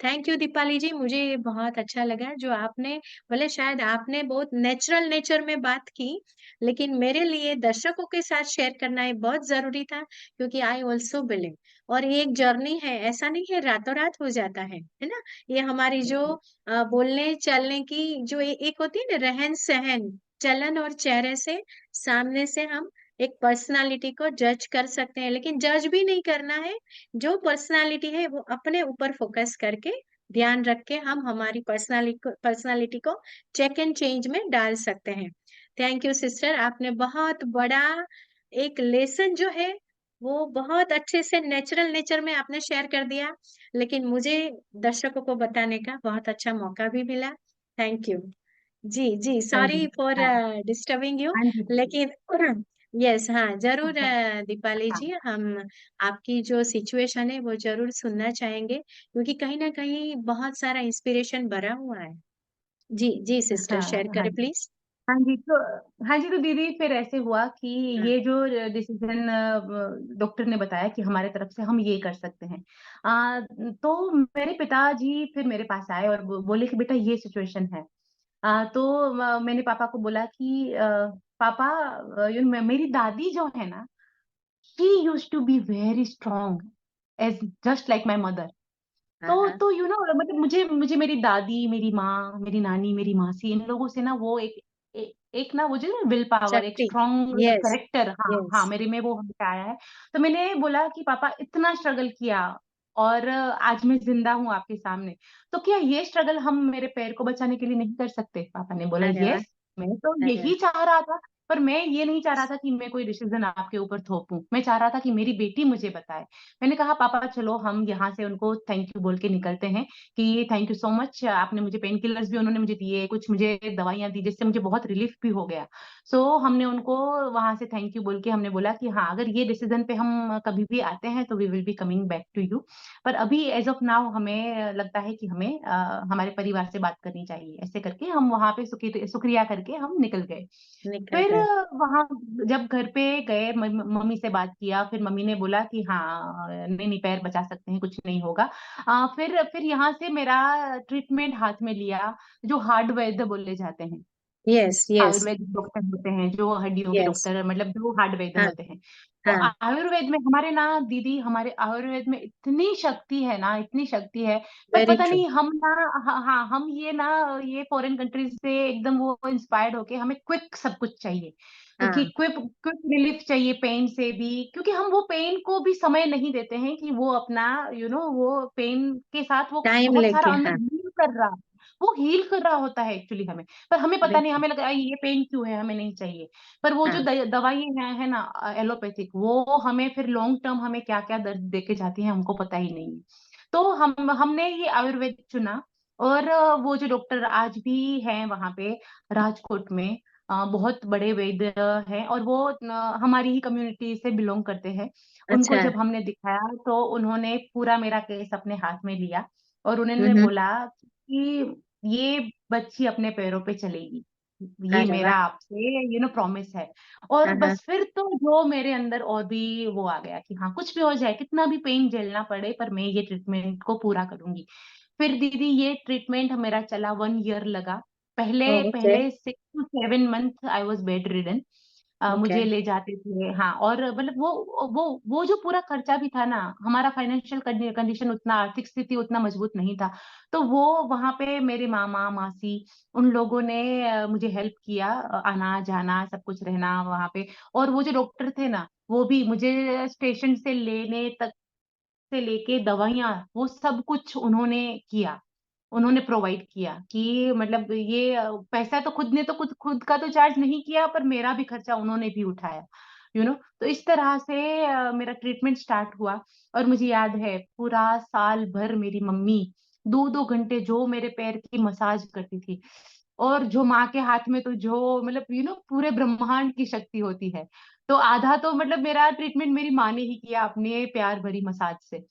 थैंक यू दीपाली जी, मुझे ये बहुत अच्छा लगा जो आपने, भले शायद आपने बहुत नेचुरल नेचर में बात की, लेकिन मेरे लिए दर्शकों के साथ शेयर करना ये बहुत जरूरी था क्योंकि आई ऑल्सो बिलीव, और ये एक जर्नी है, ऐसा नहीं है रातों रात हो जाता है ना। ये हमारी जो बोलने चलने की जो एक होती है ना, रहन सहन, चलन और चेहरे से सामने से हम एक पर्सनालिटी को जज कर सकते हैं, लेकिन जज भी नहीं करना है। जो पर्सनालिटी है वो अपने ऊपर फोकस करके ध्यान रख के हम हमारी पर्सनालिटी को चेक एंड चेंज में डाल सकते हैं। थैंक यू सिस्टर, आपने बहुत बड़ा एक लेसन जो है वो बहुत अच्छे से नेचुरल नेचर में आपने शेयर कर दिया, लेकिन मुझे दर्शकों को बताने का बहुत अच्छा मौका भी मिला। Thank you. जी जी, हाँ सॉरी जी। फॉर हाँ, डिस्टर्बिंग यू, हाँ जी दीदी। लेकिन यस हाँ जरूर हाँ, दीपाली हाँ, जी, हम आपकी जो सिचुएशन है वो जरूर सुनना चाहेंगे क्योंकि कहीं ना कहीं बहुत सारा इंस्पिरेशन भरा हुआ है। जी जी सिस्टर, शेयर हाँ, हाँ करें जी। प्लीज। हाँ जी, तो दीदी फिर ऐसे हुआ कि हाँ ये जो डिसीज़न डॉक्टर ने बताया कि हमारे तरफ से हम ये कर सकते हैं। तो मेरे पिताजी फिर मेरे पास आए और बोले कि बेटा ये सिचुएशन है। तो मैंने पापा को बोला कि पापा मेरी दादी जो है ना, she used to be very strong. As just like my mother. हाँ हाँ। तो मतलब मुझे मुझे मेरी दादी, मेरी माँ, मेरी नानी, मेरी मासी, इन लोगों से ना वो एक ना वो जो विल पावर, एक शक्ति। Strong yes. कैरेक्टर, हाँ हाँ, यस। मेरे में वो हमेशा आया है। तो मैंने बोला कि पापा इतना स्ट्रगल किया और आज मैं जिंदा हूँ आपके सामने, तो क्या ये स्ट्रगल हम मेरे पैर को बचाने के लिए नहीं कर सकते? पापा ने बोला अरे वाह। यस, मैं तो अरे वाह। यही चाह रहा था। पर मैं ये नहीं चाह रहा था कि मैं कोई डिसीजन आपके ऊपर थोपूं, मैं चाह रहा था कि मेरी बेटी मुझे बताए। मैंने कहा पापा चलो हम यहाँ से उनको थैंक यू बोल के निकलते हैं, कि थैंक यू सो मच, आपने मुझे पेन किलर्स भी उन्होंने मुझे दिए, कुछ मुझे दवाइयां दी, जिससे मुझे बहुत रिलीफ भी हो गया। सो हमने उनको वहां से थैंक यू बोल के हमने बोला कि हाँ, अगर ये डिसीजन पे हम कभी भी आते हैं तो we will be coming back to you. पर अभी एज ऑफ नाउ हमें लगता है कि हमें हमारे परिवार से बात करनी चाहिए। ऐसे करके हम वहां पे शुक्रिया करके हम निकल गए। निकल फिर गए। वहां जब घर पे गए, मम्मी से बात किया, फिर मम्मी ने बोला कि हाँ नहीं नहीं, पैर बचा सकते हैं, कुछ नहीं होगा। फिर यहाँ से मेरा ट्रीटमेंट हाथ में लिया, जो हार्ड वैद्य बोले जाते हैं, यस यस। आयुर्वेदिक डॉक्टर होते हैं, जो हड्डियों के यस। डॉक्टर, मतलब जो हार्ड वैद्य हाँ होते हैं। तो हाँ। आयुर्वेद में हमारे ना दीदी, हमारे आयुर्वेद में इतनी शक्ति है ना, इतनी शक्ति है। पर वेरी पता ट्रू। नहीं हम ना, हाँ हाँ, हम ये ना, ये फॉरेन कंट्रीज से एकदम वो इंस्पायर्ड होके हमें क्विक सब कुछ चाहिए, कि हाँ। क्विक क्विक रिलीफ चाहिए पेन से भी, क्योंकि हम वो पेन को भी समय नहीं देते हैं कि वो अपना वो पेन के साथ वो टाइम बहुत सारा लेके, अंदर हाँ। हील कर रहा, वो हील कर रहा होता है एक्चुअली हमें। पर हमें पता नहीं, बिल्कुल। हमें लगा ये पेन क्यों है, हमें नहीं चाहिए। पर वो जो हाँ। दवाई है ना, एलोपैथिक, वो हमें फिर लॉन्ग टर्म हमें क्या क्या दर्द देके जाती है हमको पता ही नहीं है। तो हमने ये आयुर्वेद चुना। और वो जो डॉक्टर आज भी हैं वहां पे राजकोट में, बहुत बड़े वैद्य हैं, और वो हमारी ही कम्युनिटी से बिलोंग करते हैं। उनको अच्छा। जब हमने दिखाया तो उन्होंने पूरा मेरा केस अपने हाथ में लिया, और उन्होंने हम्म। बोला कि ये बच्ची अपने पैरों पे चलेगी, ये अरे वाह। मेरा आपसे प्रॉमिस है। और हाँ हाँ। बस फिर तो जो मेरे अंदर और भी वो आ गया कि हाँ, कुछ भी हो जाए, कितना भी पेन झेलना पड़े, पर मैं ये ट्रीटमेंट को पूरा करूंगी। फिर दीदी ये ट्रीटमेंट मेरा चला 1 ईयर लगा। पहले ओके। पहले 6 to 7 month I was bed ridden. Okay. मुझे ले जाते थे, हाँ। और मतलब वो जो पूरा खर्चा भी था ना, हमारा फाइनेंशियल कंडीशन उतना, आर्थिक स्थिति उतना मजबूत नहीं था। तो वो वहां पे मेरे मामा मासी, उन लोगों ने मुझे हेल्प किया, आना जाना सब कुछ, रहना वहां पे। और वो जो डॉक्टर थे ना, वो भी मुझे स्टेशन से लेने तक से लेके दवाइयाँ, वो सब कुछ उन्होंने किया, उन्होंने प्रोवाइड किया। कि मतलब ये पैसा तो खुद ने तो खुद का तो चार्ज नहीं किया, पर मेरा भी खर्चा उन्होंने भी उठाया। तो इस तरह से मेरा ट्रीटमेंट स्टार्ट हुआ। और मुझे याद है पूरा साल भर मेरी मम्मी 2-2 घंटे जो मेरे पैर की मसाज करती थी। और जो माँ के हाथ में तो जो मतलब पूरे ब्रह्मांड की शक्ति होती है। तो आधा तो मतलब मेरा ट्रीटमेंट मेरी माँ ने ही किया अपने प्यार भरी मसाज से।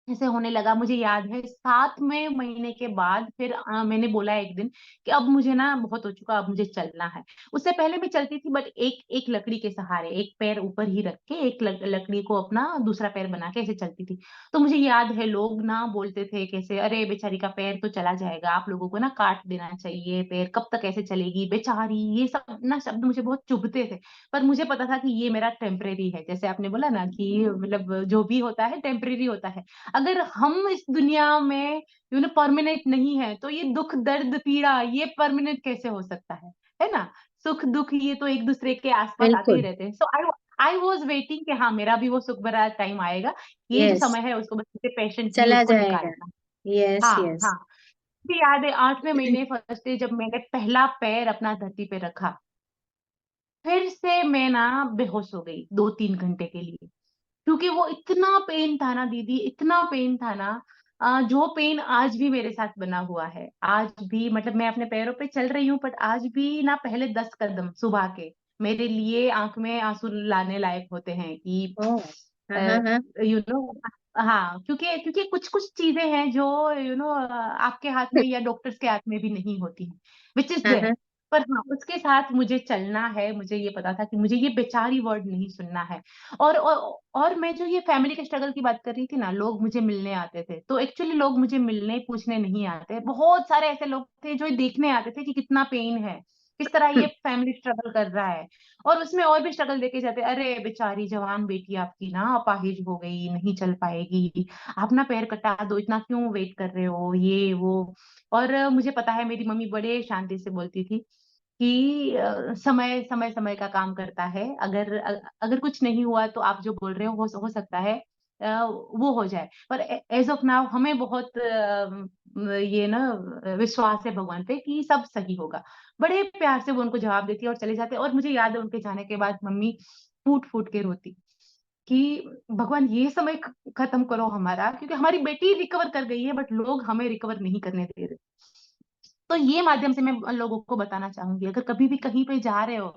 ऐसे होने लगा। मुझे याद है 7वें महीने के बाद फिर मैंने बोला एक दिन कि अब मुझे ना बहुत हो चुका, अब मुझे चलना है। उससे पहले मैं चलती थी, बट एक एक लकड़ी के सहारे, एक पैर ऊपर ही रख के, एक लकड़ी को अपना दूसरा पैर बना के ऐसे चलती थी। तो मुझे याद है लोग ना बोलते थे कैसे, अरे बेचारी का पैर तो चला जाएगा, आप लोगों को ना काट देना चाहिए पैर, कब तक ऐसे चलेगी बेचारी, ये सब ना शब्द मुझे बहुत चुभते थे। पर मुझे पता था कि ये मेरा टेम्परेरी है, जैसे आपने बोला ना कि मतलब जो भी होता है टेम्परेरी होता है। अगर हम इस दुनिया में परमानेंट नहीं है, तो ये दुख दर्द पीड़ा ये परमानेंट कैसे हो सकता है ना? सुख दुख ये तो एक दूसरे के आसपास आते ही बिल्कुल। रहते हैं। सो आई आई वॉज वेटिंग कि हाँ, मेरा भी वो सुख भरा टाइम आएगा। ये जो यस। समय है उसको बस पेशेंटली चला उसको जाएगा। निकालना। यस हाँ यस। हाँ। मुझे याद है 8वें महीने फर्स्ट डे जब मैंने पहला पैर अपना धरती पे रखा, फिर से मैं ना बेहोश हो गई 2-3 घंटे के लिए। क्योंकि वो इतना पेन था ना दीदी, इतना पेन था ना, जो पेन आज भी मेरे साथ बना हुआ है। आज भी मतलब मैं अपने पैरों पे चल रही हूँ, बट आज भी ना पहले 10 कदम सुबह के मेरे लिए आंख में आंसू लाने लायक होते हैं कि ओ। हाँ हाँ हाँ। यू नो हाँ, क्योंकि क्योंकि कुछ कुछ चीजें हैं जो आपके हाथ में या डॉक्टर्स के हाथ में भी नहीं होती हैं, विच इज हाँ देयर। हाँ। पर हाँ, उसके साथ मुझे चलना है, मुझे ये पता था कि मुझे ये बेचारी वर्ड नहीं सुनना है। और मैं जो ये फैमिली के स्ट्रगल की बात कर रही थी ना, लोग मुझे मिलने आते थे, तो एक्चुअली लोग मुझे मिलने पूछने नहीं आते, बहुत सारे ऐसे लोग थे जो देखने आते थे कि कितना पेन है, किस तरह ये फैमिली स्ट्रगल कर रहा है। और उसमें और भी स्ट्रगल देखे जाते हैं, अरे बेचारी जवान बेटी आपकी ना अपाहिज हो गई, नहीं चल पाएगी, आप ना पैर कटा दो, इतना क्यों वेट कर रहे हो, ये वो। और मुझे पता है मेरी मम्मी बड़े शांति से बोलती थी कि समय समय समय का काम करता है, अगर कुछ नहीं हुआ तो आप जो बोल रहे हो सकता है वो हो जाए। पर एज ऑफ नाउ हमें बहुत ये ना विश्वास है भगवान पे कि सब सही होगा। बड़े प्यार से वो उनको जवाब देती है और चले जाते हैं। और मुझे याद है उनके जाने के बाद मम्मी फूट फूट के रोती कि भगवान ये समय खत्म करो हमारा, क्योंकि हमारी बेटी रिकवर कर गई है बट लोग हमें रिकवर नहीं करने दे रहे। तो ये माध्यम से मैं लोगों को बताना चाहूंगी, अगर कभी भी कहीं पे जा रहे हो,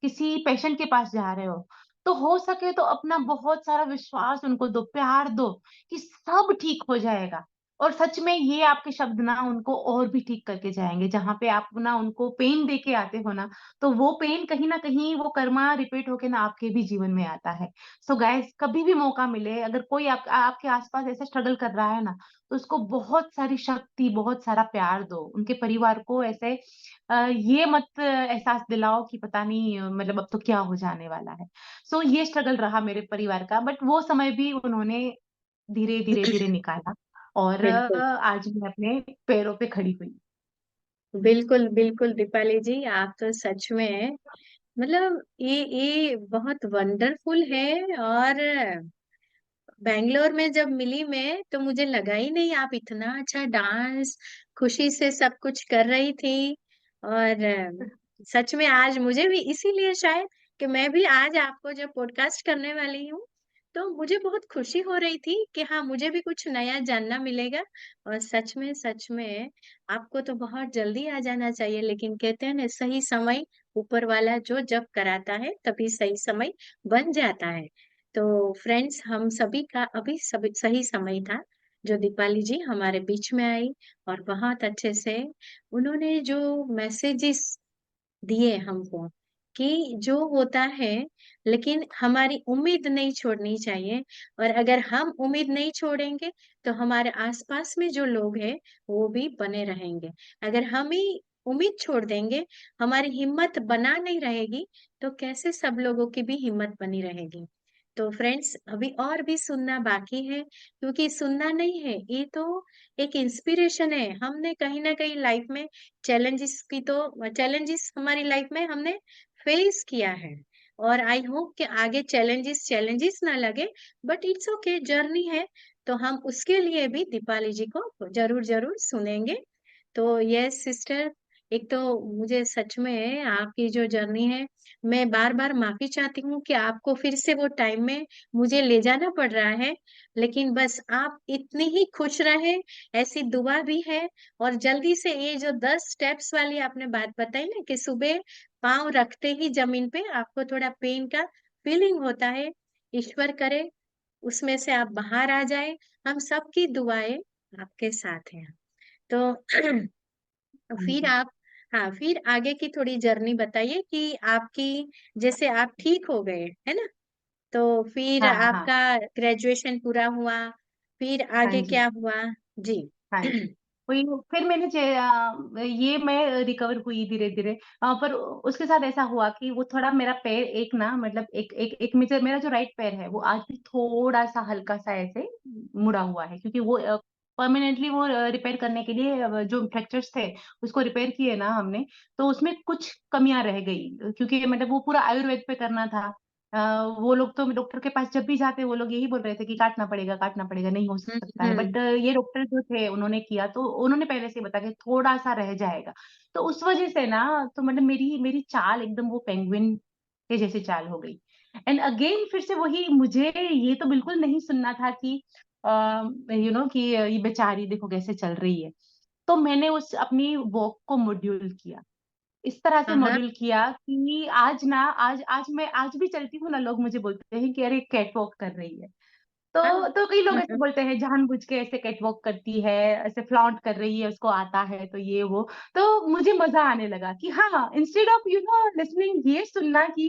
किसी पेशेंट के पास जा रहे हो, तो हो सके तो अपना बहुत सारा विश्वास उनको दो, प्यार दो कि सब ठीक हो जाएगा। और सच में ये आपके शब्द ना उनको और भी ठीक करके जाएंगे। जहां पे आप ना उनको पेन दे के आते हो ना, तो वो पेन कहीं ना कहीं वो कर्मा रिपीट होके ना आपके भी जीवन में आता है। सो गाइस, कभी भी मौका मिले, अगर कोई आपके आसपास ऐसा स्ट्रगल कर रहा है ना, तो उसको बहुत सारी शक्ति, बहुत सारा प्यार दो। उनके परिवार को ऐसे ये मत एहसास दिलाओ कि पता नहीं मतलब अब तो क्या हो जाने वाला है। सो ये स्ट्रगल रहा मेरे परिवार का, बट वो समय भी उन्होंने धीरे धीरे धीरे निकाला। और बिल्कुल आज मैं अपने पैरों पे खड़ी हुई। बिल्कुल बिल्कुल दीपाली जी, आप तो सच में मतलब ये बहुत वंडरफुल है। और बैंगलोर में जब मिली मैं तो मुझे लगा ही नहीं आप इतना अच्छा डांस खुशी से सब कुछ कर रही थी। और सच में आज मुझे भी इसीलिए शायद कि मैं भी आज आपको जब पॉडकास्ट करने वाली हूँ तो मुझे बहुत खुशी हो रही थी कि हाँ मुझे भी कुछ नया जानना मिलेगा। और सच में आपको तो बहुत जल्दी आ जाना चाहिए, लेकिन कहते हैं ना सही समय ऊपर वाला जो जब कराता है तभी सही समय बन जाता है। तो फ्रेंड्स, हम सभी का अभी सभी सही समय था जो दीपाली जी हमारे बीच में आई और बहुत अच्छे से उन्होंने जो मैसेजेस दिए हमको कि जो होता है, लेकिन हमारी उम्मीद नहीं छोड़नी चाहिए। और अगर हम उम्मीद नहीं छोड़ेंगे तो हमारे आसपास में जो लोग हैं वो भी बने रहेंगे। अगर हम ही उम्मीद छोड़ देंगे, हमारी हिम्मत बना नहीं रहेगी, तो कैसे सब लोगों की भी हिम्मत बनी रहेगी। तो फ्रेंड्स, अभी और भी सुनना बाकी है, क्योंकि सुनना नहीं है ये तो एक इंस्पिरेशन है। हमने कहीं ना कहीं लाइफ में चैलेंजेस हमारी लाइफ में हमने फेस किया है। और आई होप कि आगे चैलेंजेस चैलेंजेस ना लगे, बट इट्स ओके, जर्नी है। तो हम उसके लिए भी दीपाली जी को जरूर जरूर सुनेंगे। तो यस सिस्टर, एक तो मुझे सच में आपकी जो जर्नी है, मैं बार बार माफी चाहती हूँ कि आपको फिर से वो टाइम में मुझे ले जाना पड़ रहा है। लेकिन बस आप इतनी ही खुश रहे, ऐसी दुआ भी है। और जल्दी से ये जो 10 स्टेप्स वाली आपने बात बताई ना कि सुबह पाँव रखते ही जमीन पे आपको थोड़ा पेन का फीलिंग होता है, ईश्वर करे उसमें से आप बाहर आ जाए। हम सबकी दुआएं आपके साथ हैं। तो फिर जी। आप, हाँ फिर आगे की थोड़ी जर्नी बताइए कि आपकी, जैसे आप ठीक हो गए है ना, तो फिर हाँ हाँ। आपका ग्रेजुएशन पूरा हुआ, फिर हाँ आगे जी। क्या हुआ? जी। हाँ जी। वही, फिर ये मैं रिकवर हुई धीरे धीरे। पर उसके साथ ऐसा हुआ कि वो थोड़ा मेरा पैर एक ना मतलब एक मेरा जो राइट पैर है वो आज भी थोड़ा सा हल्का सा ऐसे मुड़ा हुआ है, क्योंकि वो परमानेंटली वो रिपेयर करने के लिए जो फ्रैक्चर्स थे उसको रिपेयर किए ना हमने, तो उसमें कुछ कमियां रह गई, क्योंकि मतलब वो पूरा आयुर्वेद पे करना था। अ, वो लोग तो डॉक्टर के पास जब भी जाते वो लोग यही बोल रहे थे कि काटना पड़ेगा, नहीं हो सकता है। हम्म। बट ये डॉक्टर जो थे उन्होंने किया, तो उन्होंने पहले से ही बताया कि थोड़ा सा रह जाएगा। तो उस वजह से ना, तो मतलब मेरी मेरी चाल एकदम वो पेंगुइन के जैसी चाल हो गई। एंड अगेन फिर से वही, मुझे ये तो बिल्कुल नहीं सुनना था कि कि ये बेचारी देखो कैसे चल रही है। तो मैंने उस अपनी वॉक को मॉड्यूल किया, इस तरह से हाँ हाँ मॉड्यूल किया कि आज ना, आज मैं आज भी चलती हूँ ना, लोग मुझे बोलते हैं कि अरे कैट वॉक कर रही है। हाँ। तो कई लोग ऐसे बोलते हैं जानबूझ के ऐसे कैट वॉक करती है, ऐसे फ्लॉन्ट कर रही है, उसको आता है तो ये वो। तो मुझे मजा आने लगा कि हाँ, इंस्टेड ऑफ लिसनिंग ये सुनना कि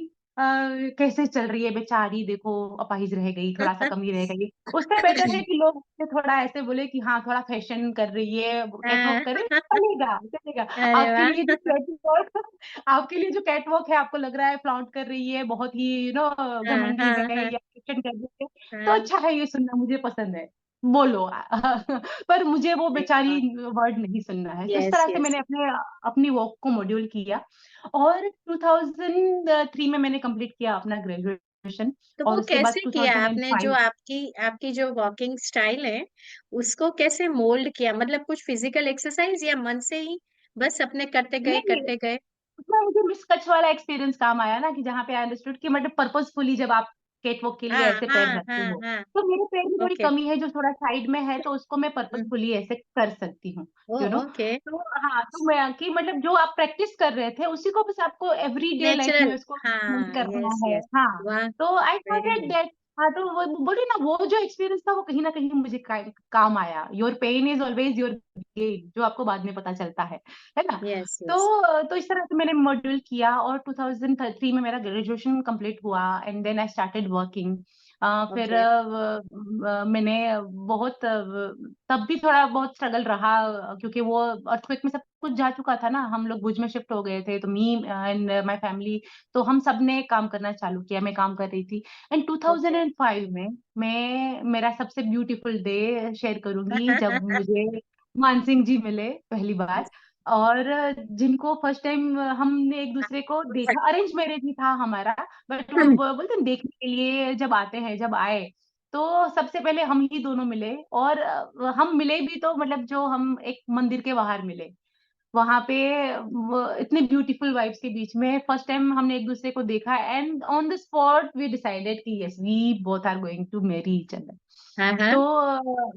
कैसे चल रही है बेचारी, देखो अपाहिज रह गई, थोड़ा-सा कमी रह गई। उससे बेटर है कि लोग उसे थोड़ा ऐसे बोले कि हाँ, थोड़ा फैशन कर रही है, कैटवॉक करे, चलेगा, चलेगा। अरे आपके वाह! लिए जो कैटवॉक आपके लिए जो कैटवॉक है, आपको लग रहा है फ्लॉन्ट कर रही है, बहुत ही हाँ, घमंडी हाँ, है हाँ, या फैशन कर रही है, तो हाँ। अच्छा है ये सुनना, मुझे पसंद है। बोलो पर मुझे वो अरे बेचारी वाह! वर्ड नहीं सुनना है। तो इस यस, तरह से यस। मैंने अपनी वॉक को मॉड्यूल किया और 2003 में मैंने कंप्लीट किया अपना ग्रेजुएशन तो और वो उसके बाद कैसे किया आपने, जो 2005 आपकी आपकी जो वॉकिंग स्टाइल है, उसको कैसे मोल्ड किया? मतलब कुछ फिजिकल एक्सरसाइज या मन से ही बस अपने करते गए, नहीं, करते गए? उसमें मुझे मिस कच्छ वाला एक्सपीरियंस काम आया ना कि जहाँ पे आई अंडरस्टूड कि मतलब पर्पसफुली जब आप कैट वॉक के लिए हाँ, ऐसे पैर हाँ, रखते हाँ, हो, हाँ। तो मेरे पैर में थोड़ी ओके। कमी है जो थोड़ा साइड में है, तो उसको मैं हुँ। पर्पसफुली ऐसे कर सकती हूँ, यू ओह! नो। ओके। तो हाँ, तो मैं कि मतलब जो आप प्रैक्टिस कर रहे थे, उसी को बस आपको एवरीडे लाइफ में नेचुरल। उसको इम्प्लीमेंट हाँ, करना यस, है। यस। हाँ, वाह! तो I thought very it nice. That हाँ, तो वो बोलिए ना वो जो एक्सपीरियंस था वो कहीं न कहीं मुझे काम आया। Your pain is always your gain जो आपको बाद में पता चलता है ना? यस, तो यस। तो इस तरह से मैंने मॉड्यूल किया और 2003 में मेरा ग्रेजुएशन कंप्लीट हुआ and then I started working. फिर ओके। मैंने बहुत तब भी थोड़ा बहुत स्ट्रगल रहा क्योंकि वो अर्थक्वेक में सब कुछ जा चुका था ना, हम लोग भुज में शिफ्ट हो गए थे, तो मी एंड माय फैमिली तो हम सब ने काम करना चालू किया, मैं काम कर रही थी। And okay. 2005 में मैं मेरा सबसे ब्यूटीफुल डे शेयर करूँगी जब मुझे मान सिंह जी मिले पहली बार और जिनको फर्स्ट टाइम हमने एक-दूसरे को देखा, अरेंज मैरेज ही था हमारा, बट वो बोलते हैं देखने के लिए जब आते हैं, जब आए, तो सबसे पहले हम ही दोनों मिले और हम मिले भी तो मतलब जो हम एक मंदिर के बाहर मिले। वहाँ पे वो इतने ब्यूटीफुल वाइब्स के बीच में फर्स्ट टाइम हमने एक-दूसरे को देखा and on the spot we decided कि yes we both are going to marry each other. हाँ, हाँ। तो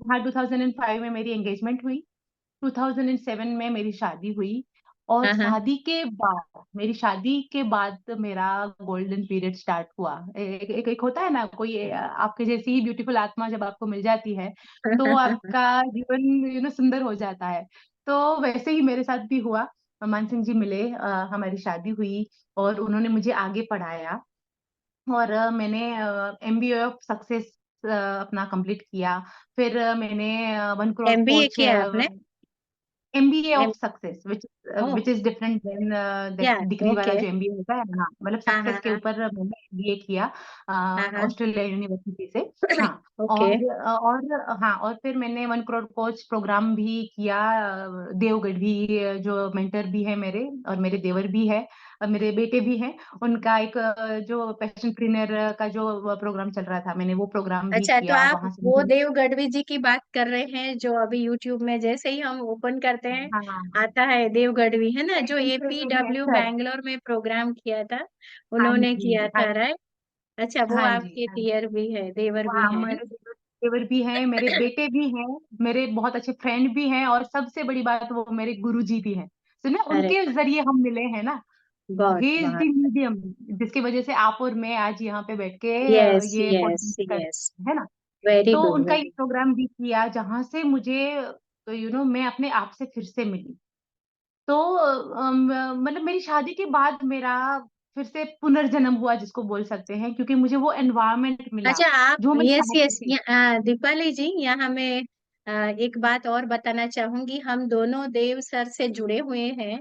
हाँ, 2005 में मेरी एंगेजमेंट हुई। 2007 में मेरी शादी हुई और हाँ, हाँ। शादी के बाद मेरा गोल्डन पीरियड स्टार्ट हुआ। एक होता है ना कोई आपके जैसी ही ब्यूटीफुल आत्मा जब आपको मिल जाती है, तो आपका जीवन सुंदर हो जाता है। तो वैसे ही मेरे साथ भी हुआ। मान सिंह जी मिले हमारी शादी हुई और उन्होंने मुझे आगे पढ़ाया और मैंने एमबीए ऑफ सक्सेस अपना कंप्लीट किया। फिर मैंने 1 करोड़ एमबीए कोच किया आपने? MBA of M success oh! Which is different than that या डिग्री वाला ओके। जो एमबीए होता है हाँ, मतलब हाँ, सक्सेस हाँ, के हाँ। ऊपर मैंने एमबीए किया हाँ, हाँ। ऑस्ट्रेलिया यूनिवर्सिटी से। हाँ, ओके। और हाँ, और फिर मैंने 1 करोड़ कोच प्रोग्राम भी किया देवगढ़ भी जो मेंटर भी है मेरे और मेरे देवर भी है और मेरे बेटे भी हैं। उनका एक जो पैशनप्रेन्योर का जो प्रोग्राम चल रहा था, मैंने वो प्रोग्राम भी अच्छा, तो किया, आप वहाँ से वो मुझे देव गढ़वी जी की बात कर रहे हैं, जो अभी यूट्यूब में जैसे ही हम ओपन करते हैं हाँ, आता है देव गढ़वी, है ना, जो पैशनप्रेन्योर एपीडब्ल्यू सर बैंगलोर में प्रोग्राम किया था, हाँ उन्होंने जी, किया हाँ था, राइट? अच्छा, वो हाँ जी, आपके हाँ जी। दियर भी है, देवर भी हाँ, है मेरे देवर देवर भी हैं, मेरे बेटे भी हैं, मेरे बहुत अच्छे फ्रेंड भी हैं और सबसे बड़ी बात वो मेरे गुरुजी भी हैं। सुने अरे उनके ज़रिए हम मिले हैं ना, बहुत ही इज़ द बहुत मीडियम जिसकी वजह से आप और मैं आज यहाँ पे बैठ के यस, ये यस, पॉडकास्ट कर यस। रहे हैं, है ना? वेरी तो गुड, उनका वेरी एक प्रोग्राम भी किया जहाँ से मुझे मैं अपने आप से फिर से मिली। तो मतलब मेरी शादी के बाद मेरा फिर से पुनर्जन्म हुआ जिसको बोल सकते हैं क्योंकि मुझे वो एनवायरनमेंट मिला, अच्छा, आप जो मैं यस, चाहती यस, थी। दीपाली जी, यहाँ मैं एक बात और बताना चाहूंगी, हम दोनों देव सर से जुड़े हुए हैं,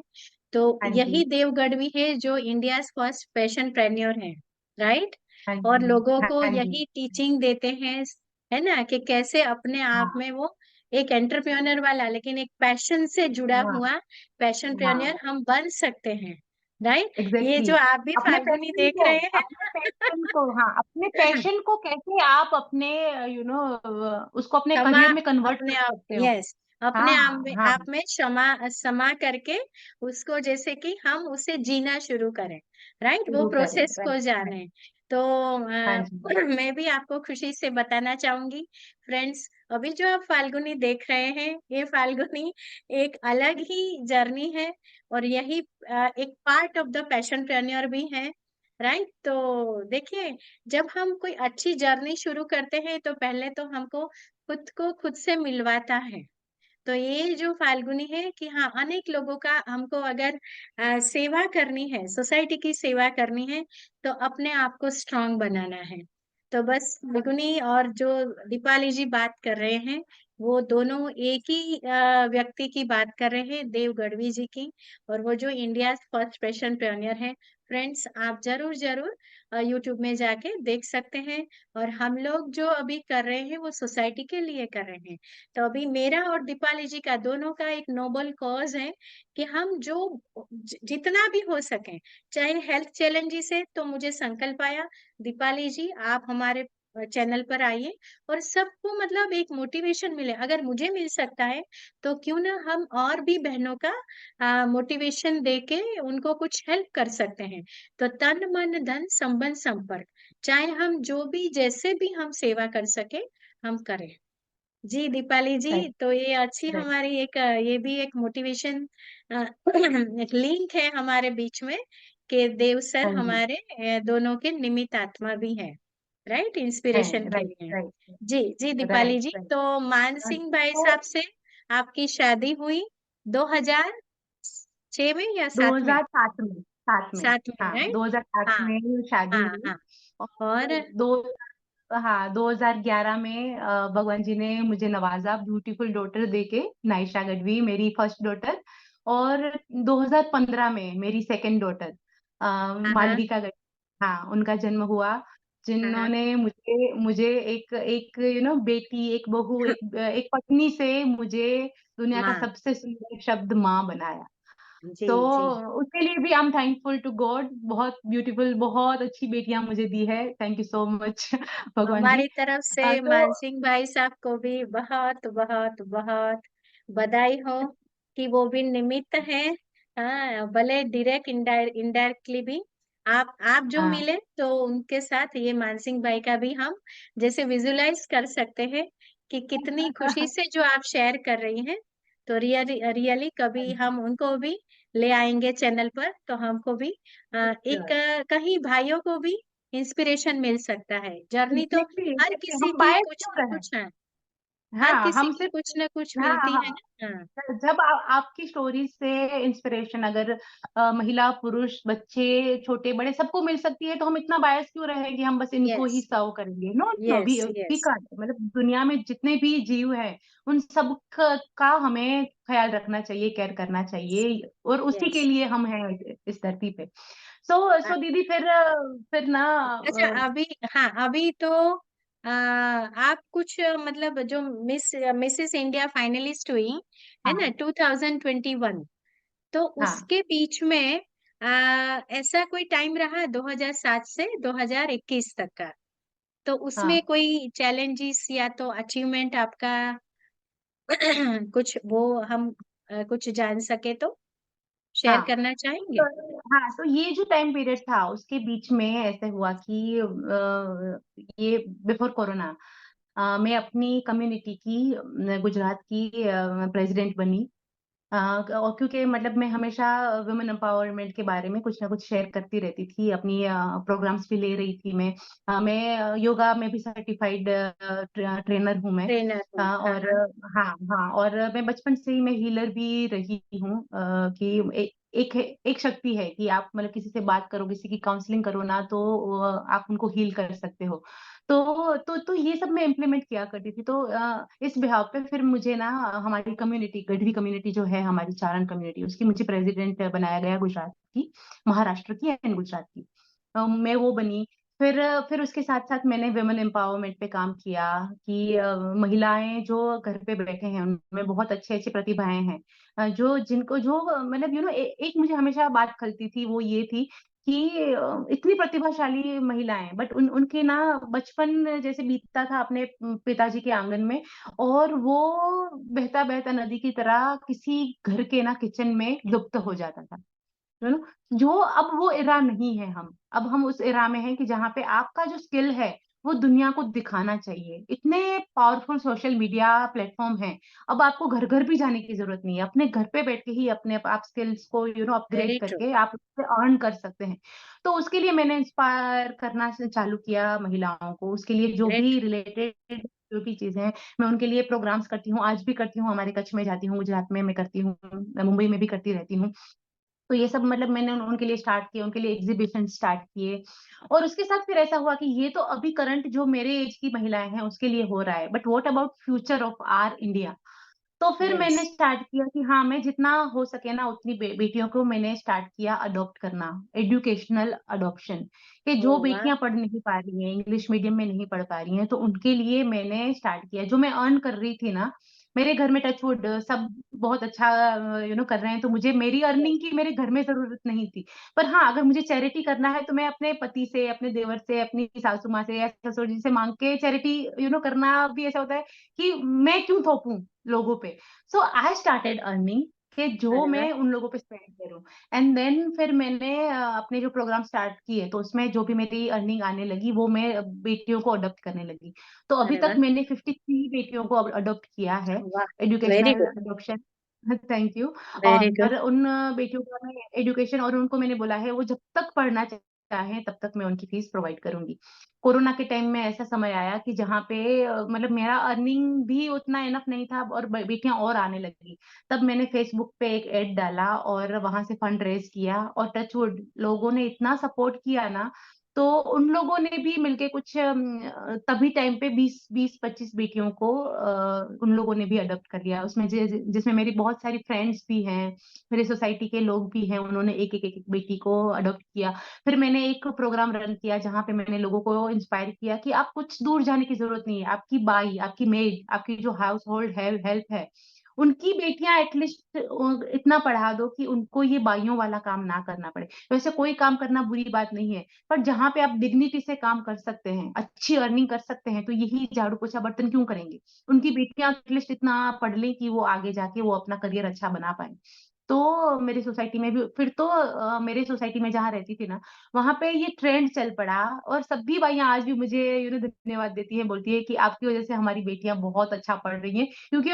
तो हाँ जी, यही देव गढ़वी है जो इंडिया फर्स्ट फैशन प्रेन्योर है, राइट? हाँ और जी, लोगों को हाँ जी, यही टीचिंग देते हैं, है ना, कि कैसे अपने आप हाँ, में वो एक एंटरप्रेन्योर वाला, लेकिन एक पैशन से जुड़ा हाँ, हुआ पैशन प्रेन्योर हाँ, हम बन सकते हैं, राइट? ये एग्ज़ैक्टली जो आप भी फाल्गुनी देख रहे हैं अपने पैशन को कैसे आप अपने उसको अपने क्षमा, करियर में कन्वर्ट अपने कर आप, सकते हो। यस, अपने आप हाँ, में हाँ, आप में क्षमा क्षमा करके उसको, जैसे कि हम उसे जीना शुरू करें, राइट, वो शुरू करें, प्रोसेस को राइट, हाँ, जाने। तो हाँ जी, मैं भी आपको खुशी से बताना चाहूंगी, फ्रेंड्स, अभी जो आप फाल्गुनी देख रहे हैं, ये फाल्गुनी एक अलग ही जर्नी है, और यही एक पार्ट ऑफ द पैशन प्रेन्योर भी है, राइट? तो देखिए, जब हम कोई अच्छी जर्नी शुरू करते हैं, तो पहले तो हमको खुद को खुद से मिलवाता है, तो ये जो फाल्गुनी है कि हाँ, अनेक लोगों का हमको अगर सेवा करनी है, सोसाइटी की सेवा करनी है, तो अपने आप को स्ट्रांग बनाना है। तो बस फाल्गुनी और जो दीपाली जी बात कर रहे हैं, वो दोनों एक ही व्यक्ति की बात कर रहे हैं, देव गढ़वी जी की, और वो जो इंडिया फर्स्ट फैशन पायनियर है। फ्रेंड्स, आप जरूर जरूर यूट्यूब में जाके देख सकते हैं। और हम लोग जो अभी कर रहे हैं वो सोसाइटी के लिए कर रहे हैं। तो अभी मेरा और दीपाली जी का दोनों का एक नोबल कॉज है कि हम जो जितना भी हो सके, चाहे हेल्थ चैलेंजेस है, तो मुझे संकल्प आया, दीपाली जी आप हमारे चैनल पर आइए और सबको मतलब एक मोटिवेशन मिले। अगर मुझे मिल सकता है तो क्यों ना हम और भी बहनों का मोटिवेशन देके उनको कुछ हेल्प कर सकते हैं। तो तन मन धन संबंध संपर्क, चाहे हम जो भी जैसे भी हम सेवा कर सके, हम करें। जी दीपाली जी, राइट, तो ये अच्छी राइट। हमारी एक ये भी एक मोटिवेशन एक लिंक है हमारे बीच में कि देव सर हाँ जी, हमारे दोनों के निमित्त आत्मा भी है, राइट, है। इंस्पिरेशन के राइट, लिए। राइट, जी जी दीपाली राइट, जी, राइट। तो मान सिंह भाई तो साहब से आपकी शादी हुई 2006 में या 7 में? 2007 में, 7 में, 7 में, हाँ, राइट। 2007 हाँ में शादी हाँ हुई। हाँ। और और दो हाँ, 2011 में भगवान जी ने मुझे नवाजा ब्यूटीफुल डॉटर देके, नायशा गढ़वी मेरी फर्स्ट डॉटर। और 2015 में मेरी सेकंड डॉटर हाँ हाँ मालविका गढ़वी, हाँ, उनका जन्म हुआ। हाँ हाँ, जिन्होंने मुझे मुझे एक एक बेटी, एक बहू, एक पत्नी से मुझे दुनिया का माँ, सबसे सुंदर शब्द माँ बनाया। जी तो जी। उसके लिए भी I am thankful to God. बहुत ब्यूटीफुल, बहुत अच्छी बेटियां मुझे दी है। थैंक यू सो मच भगवान जी। हमारी तरफ से तो मानसिंह भाई साहब को भी बहुत बहुत बहुत बधाई हो कि वो भी निमित्त हैं। हाँ, भले डायरेक्ट इनडायरेक्टली भी आप जो हाँ, मिले तो उनके साथ ये मानसिंह भाई का भी हम जैसे विजुलाइज कर सकते हैं कि कितनी खुशी से जो आप शेयर कर रही हैं। तो रियली कभी हम उनको भी ले आएंगे चैनल पर, तो हमको भी एक कहीं भाइयों को भी इंस्पिरेशन मिल सकता है। जर्नी तो एग्जैक्टली, हर एग्जैक्टली, किसी हम की बायस कुछ क्यों न रहे? कुछ है, हर हाँ, किसी हम की सिर्फ, कुछ न कुछ हाँ, मिलती है हाँ, ना। हाँ, जब आपकी स्टोरी से इंस्पिरेशन अगर महिला, पुरुष, बच्चे, छोटे बड़े सबको मिल सकती है, तो हम इतना बायस क्यों रहे कि हम बस इनको यस ही सर्व करेंगे? No no, yes we yes can't. मतलब दुनिया में जितने भी जीव हैं, उन सब का हमें ख्याल रखना चाहिए, केयर करना चाहिए, और उसी के यस। लिए हम हैं इस धरती पे। सो दीदी, फिर ना अच्छा अभी, हाँ अभी तो आप कुछ मतलब जो मिसेस इंडिया फाइनलिस्ट हुई है ना हाँ, 2021, तो हाँ, उसके बीच में ऐसा कोई टाइम रहा 2007 से 2021 तक का, तो उसमें हाँ, कोई चैलेंजेस या तो अचीवमेंट आपका कुछ वो हम कुछ जान सके तो शेयर हाँ। करना चाहेंगे? हाँ, तो ये जो टाइम पीरियड था उसके बीच में ऐसे हुआ कि ये बिफोर कोरोना मैं अपनी कम्युनिटी की गुजरात की प्रेसिडेंट बनी। और क्योंकि मतलब मैं हमेशा वुमेन एम्पावरमेंट के बारे में कुछ ना कुछ शेयर करती रहती थी, अपनी प्रोग्राम्स भी ले रही थी मैं। मैं योगा में भी सर्टिफाइड ट्रेनर हूँ मैं। ट्रेनर हूँ, हाँ और हाँ। हाँ, हाँ, और मैं बचपन से ही मैं हीलर भी रही हूँ। कि एक एक शक्ति है कि आप मतलब किसी से बात करो, किसी की काउंसलिंग करो ना, तो आप उनको हील कर सकते हो। तो ये सब मैं इम्प्लीमेंट किया करती थी। तो इस बिहाफ पे फिर मुझे ना हमारी कम्युनिटी, गढ़वी कम्युनिटी जो है, हमारी चारण कम्युनिटी, उसकी मुझे प्रेसिडेंट बनाया गया, गुजरात की, महाराष्ट्र की एंड गुजरात की। मैं वो बनी। फिर उसके साथ साथ मैंने वुमेन एम्पावरमेंट पे काम किया कि महिलाएं जो घर पे बैठे हैं, उनमें बहुत अच्छी अच्छी प्रतिभाएं हैं। जो जिनको जो मतलब एक मुझे हमेशा बात खलती थी, वो ये थी कि इतनी प्रतिभाशाली महिलाएं, बट उनके ना बचपन जैसे बीतता था अपने पिताजी के आंगन में, और वो बहता बहता नदी की तरह किसी घर के ना किचन में लुप्त हो जाता था। है ना? जो अब वो एरा नहीं है। अब हम उस एरा में हैं कि जहाँ पे आपका जो स्किल है वो दुनिया को दिखाना चाहिए। इतने पावरफुल सोशल मीडिया प्लेटफॉर्म हैं। अब आपको घर घर भी जाने की जरूरत नहीं है, अपने घर पे बैठ के ही अपने आप स्किल्स को अपग्रेड वेरी ट्रू। करके आप उससे अर्न कर सकते हैं। तो उसके लिए मैंने इंस्पायर करना से चालू किया महिलाओं को। उसके लिए जो ग्रेट। भी रिलेटेड जो भी चीज़ें हैं, मैं उनके लिए प्रोग्राम्स करती हूँ, आज भी करती हूँ, हमारे कच्छ में जाती हूँ, गुजरात में मैं करती हूँ, मैं मुंबई में भी करती रहती हूँ। तो ये सब मतलब मैंने उनके लिए स्टार्ट किए, उनके लिए एग्ज़िबिशन स्टार्ट किए और उसके साथ फिर ऐसा हुआ कि ये तो अभी करंट जो मेरे ऐज की महिलाएँ हैं, उसके लिए हो रहा है, but what about future of our India? तो फिर मैंने यस। स्टार्ट किया कि हाँ, मैं जितना हो सके ना उतनी बेटियों को मैंने स्टार्ट किया अडॉप्ट करना, एजुकेशनल अडॉप्शन कि जो ओह वाह! बेटियाँ पढ़ नहीं पा रही हैं, इंग्लिश मीडियम में नहीं पढ़ पा रही हैं, तो उनके लिए मैंने स्टार्ट किया। जो मैं अर्न कर रही थी ना, मेरे घर में टच वुड सब बहुत अच्छा कर रहे हैं, तो मुझे मेरी अर्निंग की मेरे घर में ज़रूरत नहीं थी। पर हाँ, अगर मुझे चैरिटी करना है तो मैं अपने पति से, अपने देवर से, अपनी सासू माँ से या ससुर जी से माँग के चैरिटी करना भी ऐसा होता है कि मैं क्यों थोपूँ लोगों पे। सो आई स्टार्टेड अर्निंग कि जो अरे वाह! मैं उन लोगों पे स्पेंड करूँ एंड देन फिर मैंने अपने जो प्रोग्राम स्टार्ट किए तो उसमें जो भी मेरी अर्निंग आने लगी वो मैं बेटियों को अडॉप्ट करने लगी। तो अभी अरे तक वाह! मैंने 53 बेटियों को अब अडॉप्ट किया है, वाह! Very educational good, adoption thank you very good. और उन बेटियों को मैं एजुकेशन और उनको मैंने बोला है वो जब तक पढ़ना चाहें तब तक मैं उनकी फीस प्रोवाइड करूँगी। कोरोना के टाइम में ऐसा समय आया कि जहाँ पे मतलब मेरा अर्निंग भी उतना इनफ नहीं था और बेटियाँ और आने लगी। तब मैंने फेसबुक पे एक एड डाला और वहाँ से फंड रेज़ किया और टच वुड लोगों ने इतना सपोर्ट किया ना, तो उन लोगों ने भी मिलके कुछ तभी टाइम पे 20-25 बेटियों को उन लोगों ने भी अडॉप्ट कर लिया। उसमें जिसमें मेरी बहुत सारी फ्रेंड्स भी हैं, मेरी सोसाइटी के लोग भी हैं, उन्होंने एक-एक बेटी को अडॉप्ट किया। फिर मैंने एक प्रोग्राम रन किया जहाँ पे मैंने लोगों को इंस्पायर किया कि आप कुछ दूर जाने की ज़रूरत नहीं है। आपकी बाई, आपकी मेड, आपकी जो हाउस होल्ड हेल्प है, उनकी बेटियाँ एटलीस्ट इतना पढ़ा दो कि उनको ये बाइयों वाला काम ना करना पड़े। वैसे कोई काम करना बुरी बात नहीं है, पर जहाँ पे आप डिग्निटी से काम कर सकते हैं, अच्छी अर्निंग कर सकते हैं, तो यही झाड़ू, पोछा, बर्तन क्यों करेंगे? उनकी बेटियाँ एटलीस्ट इतना पढ़ लें कि वो आगे जाके वो अपना करियर अच्छा बना पाएँ। तो मेरी सोसाइटी में भी फिर तो मेरे सोसाइटी में जहाँ रहती थी ना, वहाँ पे ये ट्रेंड चल पड़ा और सभी बाइयाँ आज भी मुझे धन्यवाद देती हैं, बोलती है कि आपकी वज़ह से हमारी बेटियाँ बहुत अच्छा पढ़ रही हैं। क्योंकि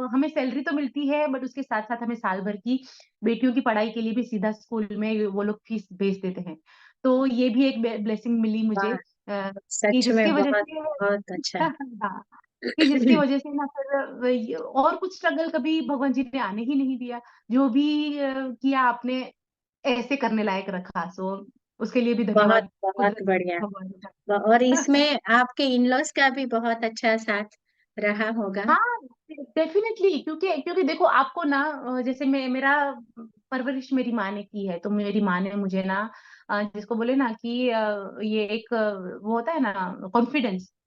हमें सैलरी तो मिलती है बट उसके साथ-साथ हमें साल भर की बेटियों की पढ़ाई के लिए भी सीधा स्कूल में वो लोग फीस भेज देते हैं। तो ये भी एक ब्लेसिंग मिली मुझे वाह! कि सच में जिसकी वज़ह बहुत, से बहुत अच्छा। हाँ, कि जिसकी वज़ह से ना फिर वही और कुछ स्ट्रगल कभी भगवान जी ने आने ही नहीं दिया। जो भी किया आपने ऐसे करने लायक रखा सो उसके लिए भी बहुत, धन्यवाद खुद बहुत बढ़िया। भगवान और का। इसमें आपके इन-लॉज़ का भी बहुत अच्छा साथ रहा होगा। हाँ, डेफ़िनिटली क्योंकि क्योंकि देखो आपको ना जैसे मेरा परवरिश मेरी माँ ने की है, तो मेरी माँ ने मुझे ना जिसको बोले ना कि ये एक वो होता है ना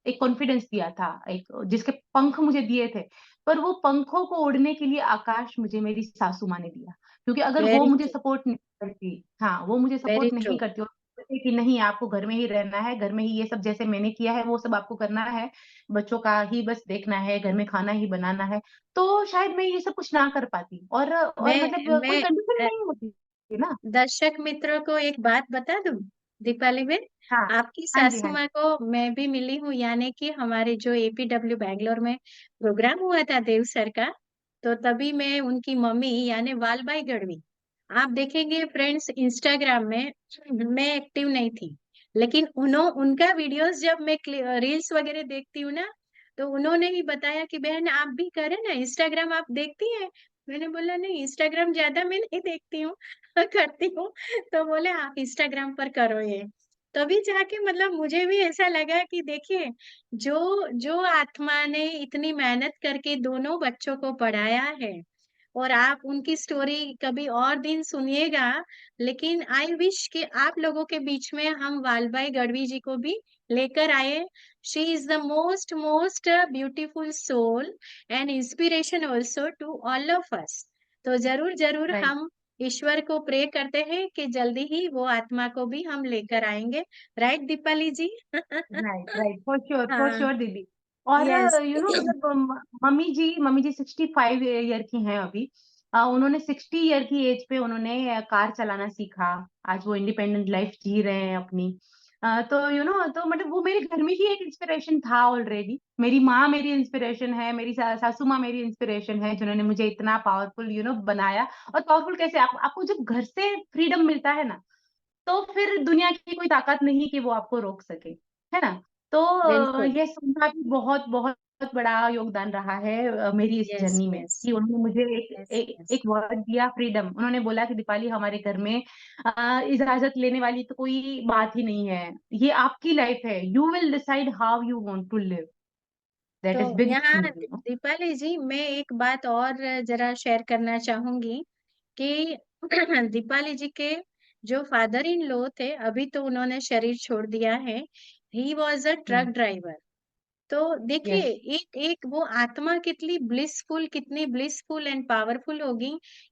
एक कॉन्फिडेंस दिया था, एक जिसके पंख मुझे दिए थे, पर वो पंखों को उड़ने के लिए आकाश मुझे मेरी सासू माँ ने दिया। क्योंकि अगर वो वेरी मुझे ट्रू, सपोर्ट नहीं करती हाँ, वो मुझे वेरी सपोर्ट ट्रू। नहीं करती और बोलती कि नहीं आपको घर में ही रहना है, घर में ही ये सब जैसे मैंने किया है, वो सब आपको करना है। बच्चों का ही बस देखना है, घर में खाना ही बनाना है, तो शायद मैं ये सब कुछ ना कर पाती और मैं मतलब कोई मैं कंडीशन अ, नहीं होती थी ना। दर्शक मित्रों को एक बात बता दूँ, दीपाली बेन? हाँ। आपकी हाँ जी, सासू हाँ माँ जी। को मैं भी मिली हूँ, यानी कि हमारे जो एपीडब्ल्यू बैंगलोर में प्रोग्राम हुआ था देव सर का, तो तभी मैं उनकी मम्मी यानी वालबाई गढ़वी, आप देखेंगे फ्रेंड्स इंस्टाग्राम में मैं एक्टिव नहीं थी, लेकिन उनका वीडियोस जब मैं रील्स वगैरह देखती हूँ ना, तो उन्होंने ही बताया कि बहन आप भी करें ना, इंस्टाग्राम आप देखती हैं? मैंने बोला नहीं, इंस्टाग्राम ज्यादा मैं नहीं देखती हूँ करती हूँ। तो बोले आप इंस्टाग्राम पर करो ये। तभी जाके मतलब मुझे भी ऐसा लगा कि देखिए, जो जो आत्मा ने इतनी मेहनत करके दोनों बच्चों को पढ़ाया है, और आप उनकी स्टोरी कभी और दिन सुनिएगा, लेकिन आई विश कि आप लोगों के बीच में हम वालबाई गढ़वी जी को भी लेकर आए। She is the most most beautiful soul and inspiration also to all of us. तो जरूर जरूर राइट, हम ईश्वर को प्रे करते हैं कि जल्दी ही वो आत्मा को भी हम लेकर आएंगे। Right Deepali ji? Right, right, for हाँ। श्योर दीदी। और यस। मतलब मम्मी जी 65 ईयर की हैं अभी। उन्होंने 60 ईयर की एज पे उन्होंने कार चलाना सीखा। आज वो इंडिपेंडेंट लाइफ जी रहे हैं अपनी। तो तो मतलब वो मेरे घर में ही एक इंस्पिरेशन था ऑलरेडी। मेरी माँ मेरी इंस्पिरेशन है, मेरी सासू माँ मेरी इंस्पिरेशन है, जिन्होंने मुझे इतना पावरफुल बनाया। और पावरफुल कैसे आपको जब घर से फ्रीडम मिलता है ना, तो फिर दुनिया की कोई ताकत नहीं कि वो आपको रोक सके, है ना? तो बिल्कुल। ये सुनना भी बहुत-बहुत बड़ा योगदान रहा है मेरी इस यस, जर्नी में, यस, कि उन्होंने मुझे यस, यस। एक वर्ड दिया, फ्रीडम। उन्होंने बोला कि दीपाली, हमारे घर में इजाजत लेने वाली तो कोई बात ही नहीं है, ये आपकी लाइफ है, you will decide how you want to live. That तो इज बिग यहाँ thing, you know. Deepali ji, मैं एक बात और जरा शेयर करना चाहूंगी कि दीपाली जी के जो फादर इन लॉ थे, अभी तो उन्होंने शरीर छोड़ दिया है। He was a truck driver. तो देखिए, यस। एक एक वो आत्मा कितनी ब्लिसफुल एंड पावरफुल होगी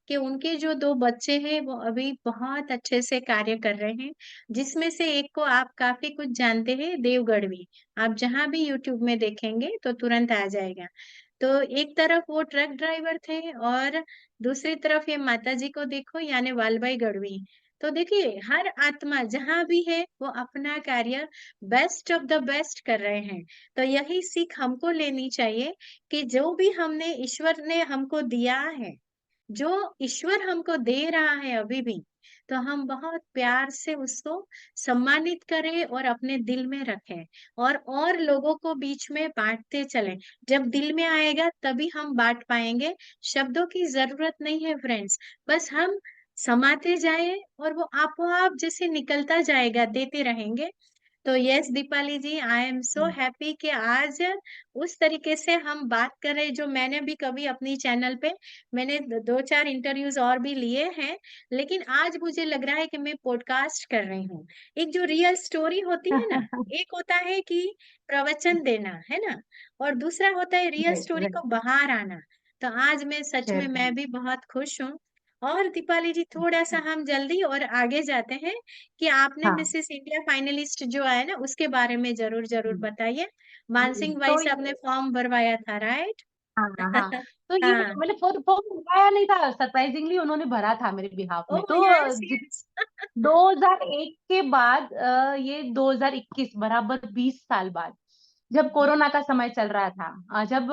कि उनके जो दो बच्चे हैं वो अभी बहुत अच्छे से कार्य कर रहे हैं, जिसमें से एक को आप काफी कुछ जानते हैं, देवगढ़वी। आप जहां भी यूट्यूब में देखेंगे तो तुरंत आ जाएगा। तो एक तरफ वो ट्रक ड्राइवर थे और दूसरी तरफ ये माता जी को देखो, यानी वालबाई गढ़वी। तो देखिए, हर आत्मा जहां भी है वो अपना कार्य बेस्ट ऑफ द बेस्ट कर रहे हैं। तो यही सीख हमको लेनी चाहिए कि जो भी हमने ईश्वर ने हमको दिया है, जो ईश्वर हमको दे रहा है अभी भी, तो हम बहुत प्यार से उसको सम्मानित करें और अपने दिल में रखें, और लोगों को बीच में बांटते चलें। जब दिल में आएगा तभी हम बांट पाएंगे। शब्दों की जरूरत नहीं है फ्रेंड्स, बस हम समाते जाए और वो आपो आप जैसे निकलता जाएगा, देते रहेंगे। तो yes Deepali ji, I am so happy कि आज उस तरीके से हम बात कर रहे, जो मैंने भी कभी अपनी चैनल पे मैंने दो चार इंटरव्यूज और भी लिए हैं, लेकिन आज मुझे लग रहा है कि मैं पॉडकास्ट कर रही हूँ। एक जो रियल स्टोरी होती है ना, एक होता है कि प्रवचन देना है ना, और दूसरा होता है रियल राइट, स्टोरी राइट। को बाहर आना। तो आज मैं सच में, शेयर मैं करना। भी बहुत खुश हूँ। और दीपाली जी, थोड़ा सा हम जल्दी और आगे जाते हैं कि आपने हाँ। मिसेस इंडिया फाइनलिस्ट जो आया ना, उसके बारे में जरूर जरूर हम्म। बताइए। मानसिंह भाई तो साहब ने फॉर्म भरवाया था, राइट? हाँ, हाँ। तो ये हाँ। मतलब फॉर्म भराया नहीं था, सरप्राइजिंगली उन्होंने भरा था मेरे बिहाफ में। ओह तो यस, यस। 2001 के बाद ये 2021, बराबर 20 साल बाद, जब कोरोना का समय चल रहा था, जब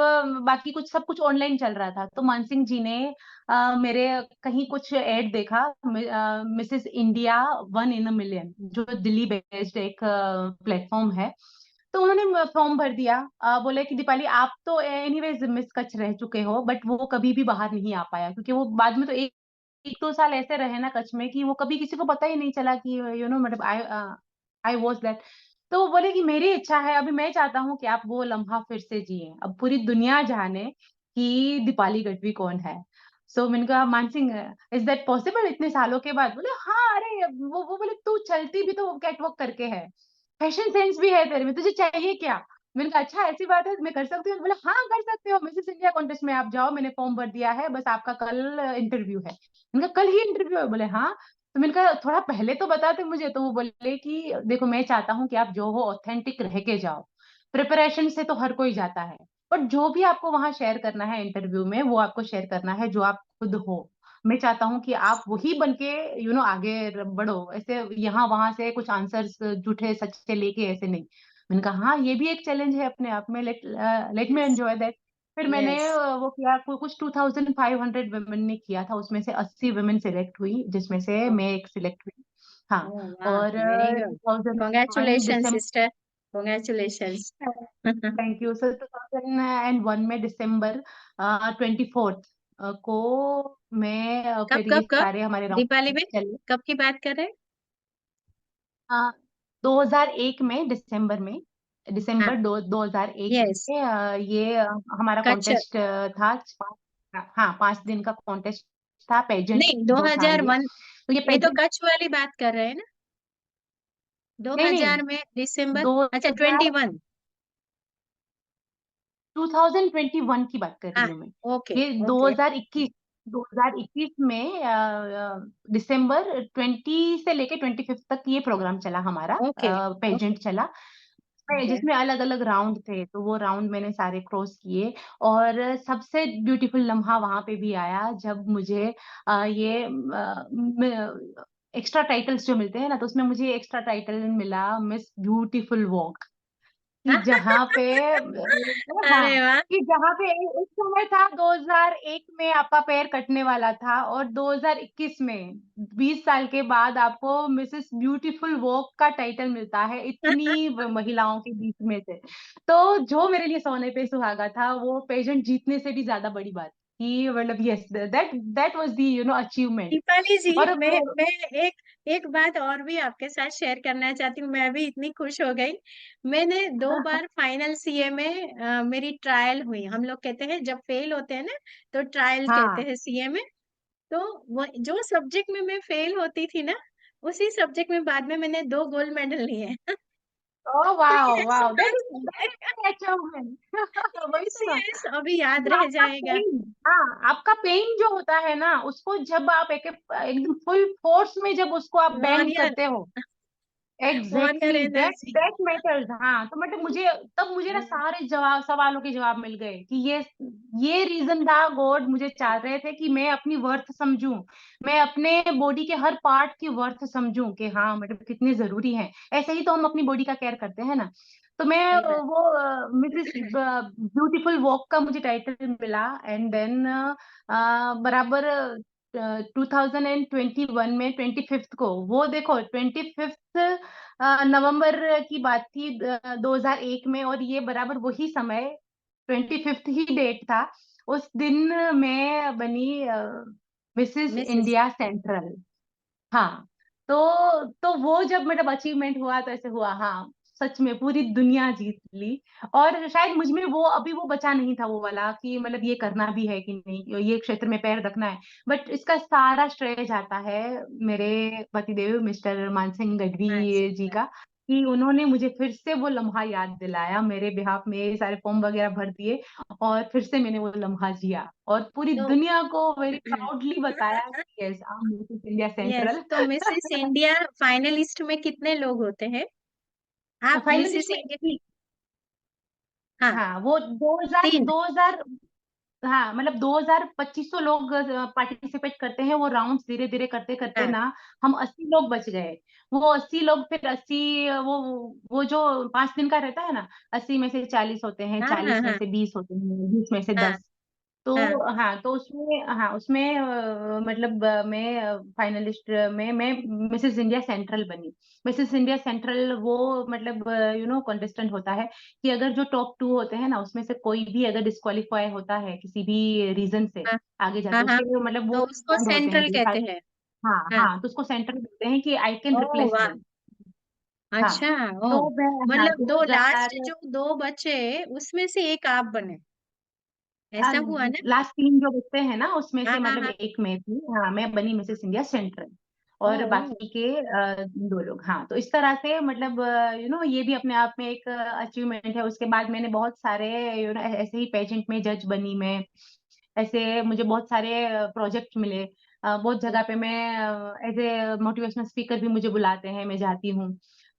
बाकी कुछ सब कुछ ऑनलाइन चल रहा था, तो मानसिंह जी ने मेरे कहीं कुछ ऐड देखा, Mrs India 1 in a million, जो दिल्ली बेस्ड एक प्लेटफॉर्म है। तो उन्होंने फॉर्म भर दिया। बोले कि दीपाली, आप तो एनीवेज मिस कच्छ रह चुके हो, बट वो कभी भी बाहर नहीं आ पाया, क्योंकि वो बाद में तो एक एक दो साल ऐसे रहे ना कच्छ में, कि वो कभी किसी को पता ही नहीं चला कि मतलब आई वॉज दैट। तो वो बोले कि मेरी इच्छा है, अभी मैं चाहता हूँ कि आप वो लम्हा फिर से जिए, अब पूरी दुनिया जाने कि दीपाली गढ़वी कौन है। मैंने कहा, मानसिंह, इज दैट पॉसिबल, इतने सालों के बाद? बोले हाँ, अरे वो बोले, तू चलती भी तो कैट वॉक करके है, फैशन सेंस भी है तेरे में, तुझे चाहिए क्या? मैंने कहा, अच्छा ऐसी बात है, मैं कर सकती हूँ? बोले हाँ, कर सकते हो, मिसेस इंडिया कॉन्टेस्ट में आप जाओ, मैंने फॉर्म भर दिया है, बस आपका कल इंटरव्यू है। मैंने कहा, कल ही इंटरव्यू है? बोले हाँ। तो मैंने कहा, थोड़ा पहले तो बताते मुझे। तो वो बोले कि देखो, मैं चाहता हूँ कि आप जो हो ऑथेंटिक रह के जाओ, प्रिपरेशन से तो हर कोई जाता है, और जो भी आपको वहां शेयर करना है इंटरव्यू में, वो आपको शेयर करना है जो आप खुद हो। मैं चाहता हूँ कि आप वही बन के आगे बढ़ो, ऐसे यहाँ वहां से कुछ आंसर्स झूठे सच से लेके ऐसे नहीं। मैंने कहा, हाँ, ये भी एक चैलेंज है अपने आप में, let me yes, enjoy that. फिर मैंने यस। वो किया, कुछ 2500 वुमेन ने किया था, उसमें से 80 वुमेन सिलेक्ट हुई, जिसमें से मैं एक सिलेक्ट हुई। हाँ। ओह वाह, और very good. 2001 congratulation December sister, congratulations. Thank you sir. 2001 में दिसंबर 24 को मैं कब फिर ये कब कब सारे हमारे दीपावली राउंड में, चले। कब की बात कर रहे हैं? 2001 में दिसंबर में, हाँ, 2001 यस। में ये हमारा कच्छ। कॉन्टेस्ट था। हाँ, 5 दिन का कॉन्टेस्ट था, पेजेंट नहीं, जो था ये। 2001। तो ये ये तो पेजेंट, कच्छ वाली बात कर रहे हैं ना? नहीं नहीं, 2000 में दिसंबर, दो अच्छा हजार 21। 2021 की बात कर हाँ, रही हूँ मैं। ओके, ये ओके, 2021 में दिसंबर 20 से लेके 25 तक ये प्रोग्राम चला हमारा, ओके, पेजेंट चला, ओके। जिसमें अलग अलग राउंड थे। तो वो राउंड मैंने सारे क्रॉस किए, और सबसे ब्यूटीफुल लम्हा वहां पे भी आया, जब मुझे ये एक्स्ट्रा टाइटल्स जो मिलते हैं ना, तो उसमें मुझे एक्स्ट्रा टाइटल मिला, मिस ब्यूटीफुल वॉक। कि जहाँ पे हाँ, अरे वाह! कि जहाँ पे उस समय था 2001 में आपका पैर कटने वाला था और 2021 में 20 साल के बाद आपको मिसेस ब्यूटीफुल वॉक का टाइटल मिलता है इतनी महिलाओं के बीच में से। तो जो मेरे लिए सोने पे सुहागा था वो पेजेंट जीतने से भी ज्यादा बड़ी बात कि मतलब yes that that was the achievement. Deepali ji, और मैं एक एक बात और भी आपके साथ शेयर करना चाहती हूँ। मैं भी इतनी खुश हो गई। मैंने 2 बार फाइनल सीए में मेरी ट्रायल हुई। हम लोग कहते हैं जब फेल होते हैं ना, तो ट्रायल कहते हाँ, हैं सीए में। तो वो जो सब्जेक्ट में मैं फेल होती थी ना, उसी सब्जेक्ट में बाद में मैंने 2 गोल्ड मेडल लिए हैं। ओह तो वाओ ये वाओ दैट समझ इज अचीवमेंट। वही तो ना। सीएस अभी याद तो रह आपका जाएगा। पेन, हाँ, आपका पेन जो होता है ना उसको जब आप एकदम फुल फोर्स में जब उसको आप बेंड वॉरियर करते हो, warrior exactly that energy. That matters. हाँ, तो मतलब मुझे तब मुझे ना सारे जवाब सवालों के जवाब मिल गए कि ये रीजन था, गॉड मुझे चाह रहे थे कि मैं अपनी वर्थ समझूं, मैं अपने बॉडी के हर पार्ट की वर्थ समझूं कि हाँ मतलब कितने जरूरी है। ऐसे ही तो हम अपनी बॉडी का केयर करते हैं ना। तो मैं सही बात। वो मिसेस ब्यूटीफुल वॉक का मुझे टाइटल मिला एंड देन बराबर 2021 में 25th को, वो देखो 25th नवंबर की बात थी 2001 में, और ये बराबर वही समय 25th ही डेट था। उस दिन मैं बनी मिसेस मिसेस इंडिया सेंट्रल। हाँ, तो वो जब मतलब अचीवमेंट हुआ तो ऐसे हुआ, हाँ सच में पूरी दुनिया जीत ली। और शायद मुझ में वो अभी वो बचा नहीं था वो वाला कि मतलब ये करना भी है कि नहीं, ये क्षेत्र में पैर रखना है। बट इसका सारा श्रेय जाता है मेरे पतिदेव मिस्टर मानसिंह गढ़वी जी मानसिंह। का, कि उन्होंने मुझे फिर से वो लम्हा याद दिलाया, मेरे बिहाफ में सारे फॉर्म वगैरह भर दिए और फिर से मैंने वो लम्हा जिया और पूरी तो दुनिया को वेरी प्राउडली बताया कि yes I am Mrs India yes, central. तो मिसेस इंडिया फाइनलिस्ट में कितने लोग होते हैं? आप फाइनलिस्ट मिसेस में इंडिया। हाँ, हाँ वो 2000 3। 2000 हाँ मतलब 2000 2500 लोग पार्टिसिपेट करते हैं, वो राउंड्स धीरे धीरे करते करते हाँ ना हम 80 लोग बच गए। वो 80 लोग फिर 80 वो जो 5 दिन का रहता है ना, 80 में से 40 होते हैं, हाँ हाँ 40 में हाँ से 20 होते हैं, 20 में से हाँ 10। तो हाँ। हाँ, तो उसमें हाँ उसमें मतलब मैं फाइनलिस्ट में मैं मिसेस इंडिया सेंट्रल बनी। मिसेस इंडिया सेंट्रल वो मतलब कंटेस्टेंट होता है कि अगर जो टॉप 2 होते हैं ना उसमें से कोई भी अगर डिस्क्वालीफाई होता है किसी भी रीजन से हाँ आगे हाँ जाके, हाँ, उसके मतलब वो तो उसको banned होते हैं सेंट्रल कहते हैं। हाँ हाँ। हाँ, तो उसको सेंट्रल बोलते हैं कि आई कैन ओह रिप्लेस वाह। देम। हाँ, अच्छा। ओ, तो मैं हाँ मतलब दो लास्ट 2000 जो 2 बचे, उसमें से एक आप बने, ऐसा हुआ ना? लास्ट 3 जो बचते हैं ना उसमें हाँ से हाँ मतलब हाँ। एक मैं थी, हाँ मैं बनी मिसेस इंडिया सेंट्रल। ओ और ओ। बाकी के 2 लोग। हाँ, तो इस तरह से मतलब ये भी अपने आप में एक अचीवमेंट है। उसके बाद मैंने बहुत सारे ऐसे ही पेजेंट में जज बनी मैं, ऐसे मुझे बहुत सारे प्रोजेक्ट मिले। बहुत जगह पे मैं एज ए मोटिवेशनल स्पीकर भी मुझे बुलाते हैं, मैं जाती हूँ।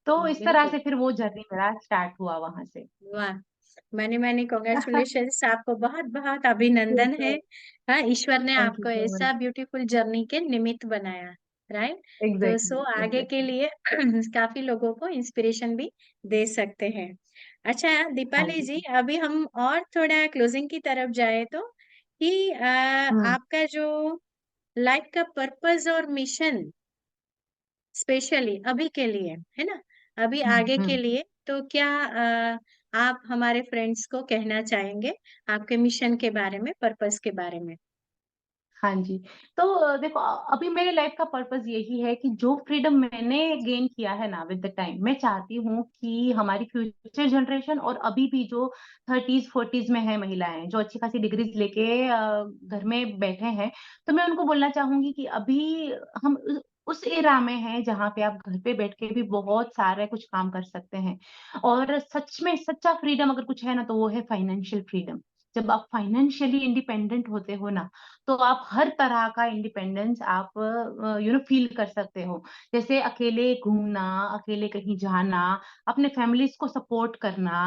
तो इस तरह बिल्कुल। से फिर वो जर्नी मेरा स्टार्ट हुआ वहां से। वाह। मैंने मैंने कॉन्ग्रेचुलेशंस, आपको बहुत बहुत अभिनंदन है। हाँ, ईश्वर ने थैंक यू आपको सो मच। ऐसा ब्यूटीफुल जर्नी के निमित्त बनाया। राइट। तो एग्जैक्टली सो आगे के एग्जैक्टली। लिए काफी लोगों को इंस्पिरेशन भी दे सकते हैं। अच्छा हाँ दीपाली जी। जी, अभी हम और थोड़ा क्लोजिंग की तरफ जाए तो, कि हम्म आपका जो लाइफ का पर्पस और मिशन, स्पेशली अभी के लिए, है ना, अभी आगे के हम्म। लिए, तो क्या आप हमारे फ्रेंड्स को कहना चाहेंगे आपके मिशन के बारे में, पर्पस के बारे में? हाँ जी। तो देखो अभी मेरे लाइफ का पर्पस यही है कि जो फ्रीडम मैंने गेन किया है ना विद द टाइम, मैं चाहती हूँ कि हमारी फ्यूचर जनरेशन और अभी भी जो 30s 40s में है महिलाएं जो अच्छी खासी डिग्रीज लेके घर में बैठे हैं, तो मैं उनको बोलना चाहूंगी कि अभी हम उस एरा में हैं जहाँ पे आप घर पे बैठ के भी बहुत सारे कुछ काम कर सकते हैं। और सच में सच्चा फ्रीडम अगर कुछ है ना तो वो है फाइनेंशियल फ्रीडम। जब आप फाइनेंशियली इंडिपेंडेंट होते हो ना, तो आप हर तरह का इंडिपेंडेंस आप फील कर सकते हो। जैसे अकेले घूमना, अकेले कहीं जाना, अपने फैमिलीज को सपोर्ट करना,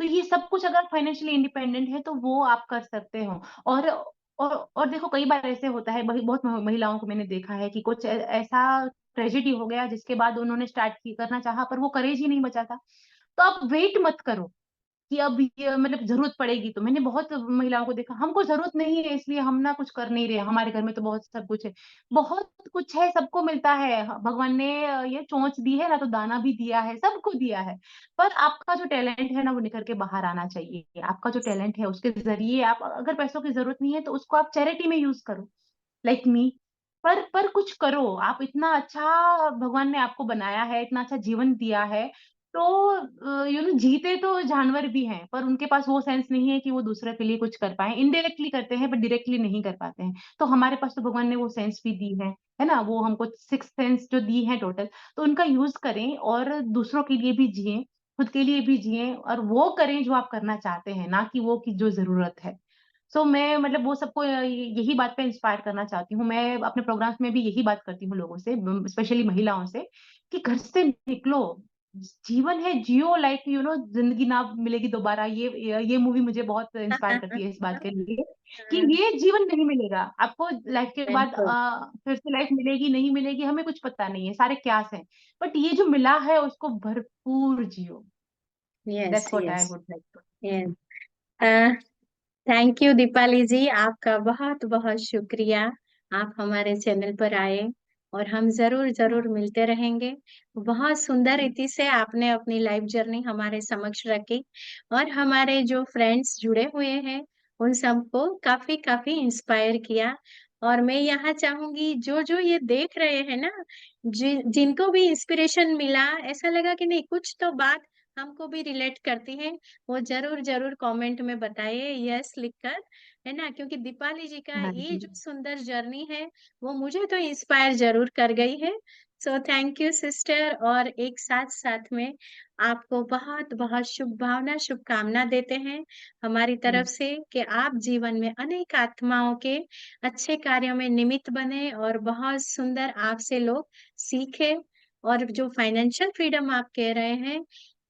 तो ये सब कुछ अगर फाइनेंशियली इंडिपेंडेंट है तो वो आप कर सकते हो। और और देखो कई बार ऐसे होता है, बहुत महिलाओं को मैंने देखा है कि कुछ ऐसा ट्रेजेडी हो गया जिसके बाद उन्होंने स्टार्ट करना चाहा पर वो करेज ही नहीं बचा था। तो आप वेट मत करो, कि अब ये मतलब ज़रूरत पड़ेगी तो। मैंने बहुत महिलाओं को देखा, हमको ज़रूरत नहीं है इसलिए हम ना कुछ कर नहीं रहे, हमारे घर में तो बहुत सब कुछ है। बहुत कुछ है, सबको मिलता है। भगवान ने ये चोंच दी है ना, तो दाना भी दिया है, सबको दिया है। पर आपका जो टैलेंट है ना, वो निखर के बाहर आना चाहिए। आपका जो टैलेंट है उसके ज़रिए आप, अगर पैसों की ज़रूरत नहीं है तो उसको आप चैरिटी में यूज़ करो, लाइक मी। पर कुछ करो। आप इतना अच्छा, भगवान ने आपको बनाया है, इतना अच्छा जीवन दिया है, तो जीते तो जानवर भी हैं, पर उनके पास वो सेंस नहीं है कि वो दूसरे के लिए कुछ कर पाएँ। इनडायरेक्टली करते हैं, बट डायरेक्टली नहीं कर पाते हैं। तो हमारे पास तो भगवान ने वो सेंस भी दी है ना? वो हमको 6 सेंस जो दी है टोटल, तो उनका यूज़ करें और दूसरों के लिए भी जिएँ, खुद के लिए भी जिएँ, और वो करें जो आप करना चाहते हैं, ना कि वो कि जो ज़रूरत है। सो मैं मतलब वो सबको यही बात पे इंस्पायर करना चाहती हूँ। मैं अपने प्रोग्राम्स में भी यही बात करती हूँ लोगों से, स्पेशली महिलाओं से, कि घर से निकलो, जीवन है, जियो, लाइक ज़िंदगी ना मिलेगी दोबारा। ये मूवी मुझे बहुत इंस्पायर करती है इस बात के लिए, कि हाँ, ये जीवन नहीं मिलेगा आपको। लाइफ के बाद बिल्कुल। फिर से लाइफ मिलेगी, नहीं मिलेगी, हमें कुछ पता नहीं है, सारे क्यास हैं। बट ये जो मिला है उसको भरपूर जियो। Yes, that's what I yes, would like to. Yes. Thank you Deepali ji, आपका बहुत बहुत शुक्रिया। आप हमारे चैनल पर आए और हम जरूर जरूर मिलते रहेंगे। बहुत सुंदर रीति से आपने अपनी लाइफ जर्नी हमारे समक्ष रखी और हमारे जो फ्रेंड्स जुड़े हुए हैं उन सबको काफी काफी इंस्पायर किया। और मैं यहाँ चाहूंगी जो जो ये देख रहे हैं ना, जिनको भी इंस्पिरेशन मिला, ऐसा लगा कि नहीं कुछ तो बात हमको भी रिलेट करती है, वो जरूर जरूर कमेंट में बताइए यस लिखकर, है ना? क्योंकि दीपाली जी का हाँ ये जी। जो सुंदर जर्नी है वो मुझे तो इंस्पायर जरूर कर गई है। सो थैंक यू सिस्टर, और एक साथ साथ में आपको बहुत बहुत शुभ भावना शुभकामना देते हैं हमारी तरफ से कि आप जीवन में अनेक आत्माओं के अच्छे कार्यों में निमित्त बने और बहुत सुंदर आपसे लोग सीखे। और जो फाइनेंशियल फ्रीडम आप कह रहे हैं,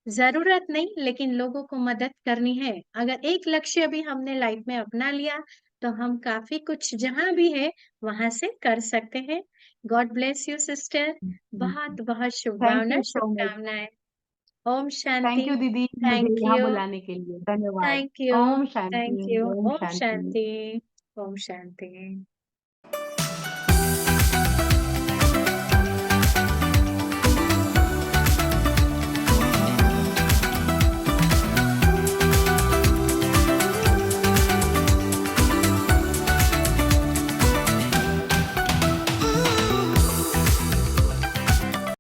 जरूरत नहीं लेकिन लोगों को मदद करनी है। अगर एक लक्ष्य भी हमने लाइफ में अपना लिया तो हम काफी कुछ जहां भी है वहां से कर सकते हैं। God bless you sister. बहुत बहुत थैंक शुभकामना यू सो मच। शुभकामनाएं। ओम थैंक शांति। यू दीदी, मुझे थैंक यहाँ यू। बुलाने के लिए। धन्यवाद। Thank you. ओम थैंक शांति। यू। ओम ओम शांति। शांति। ओम शांति।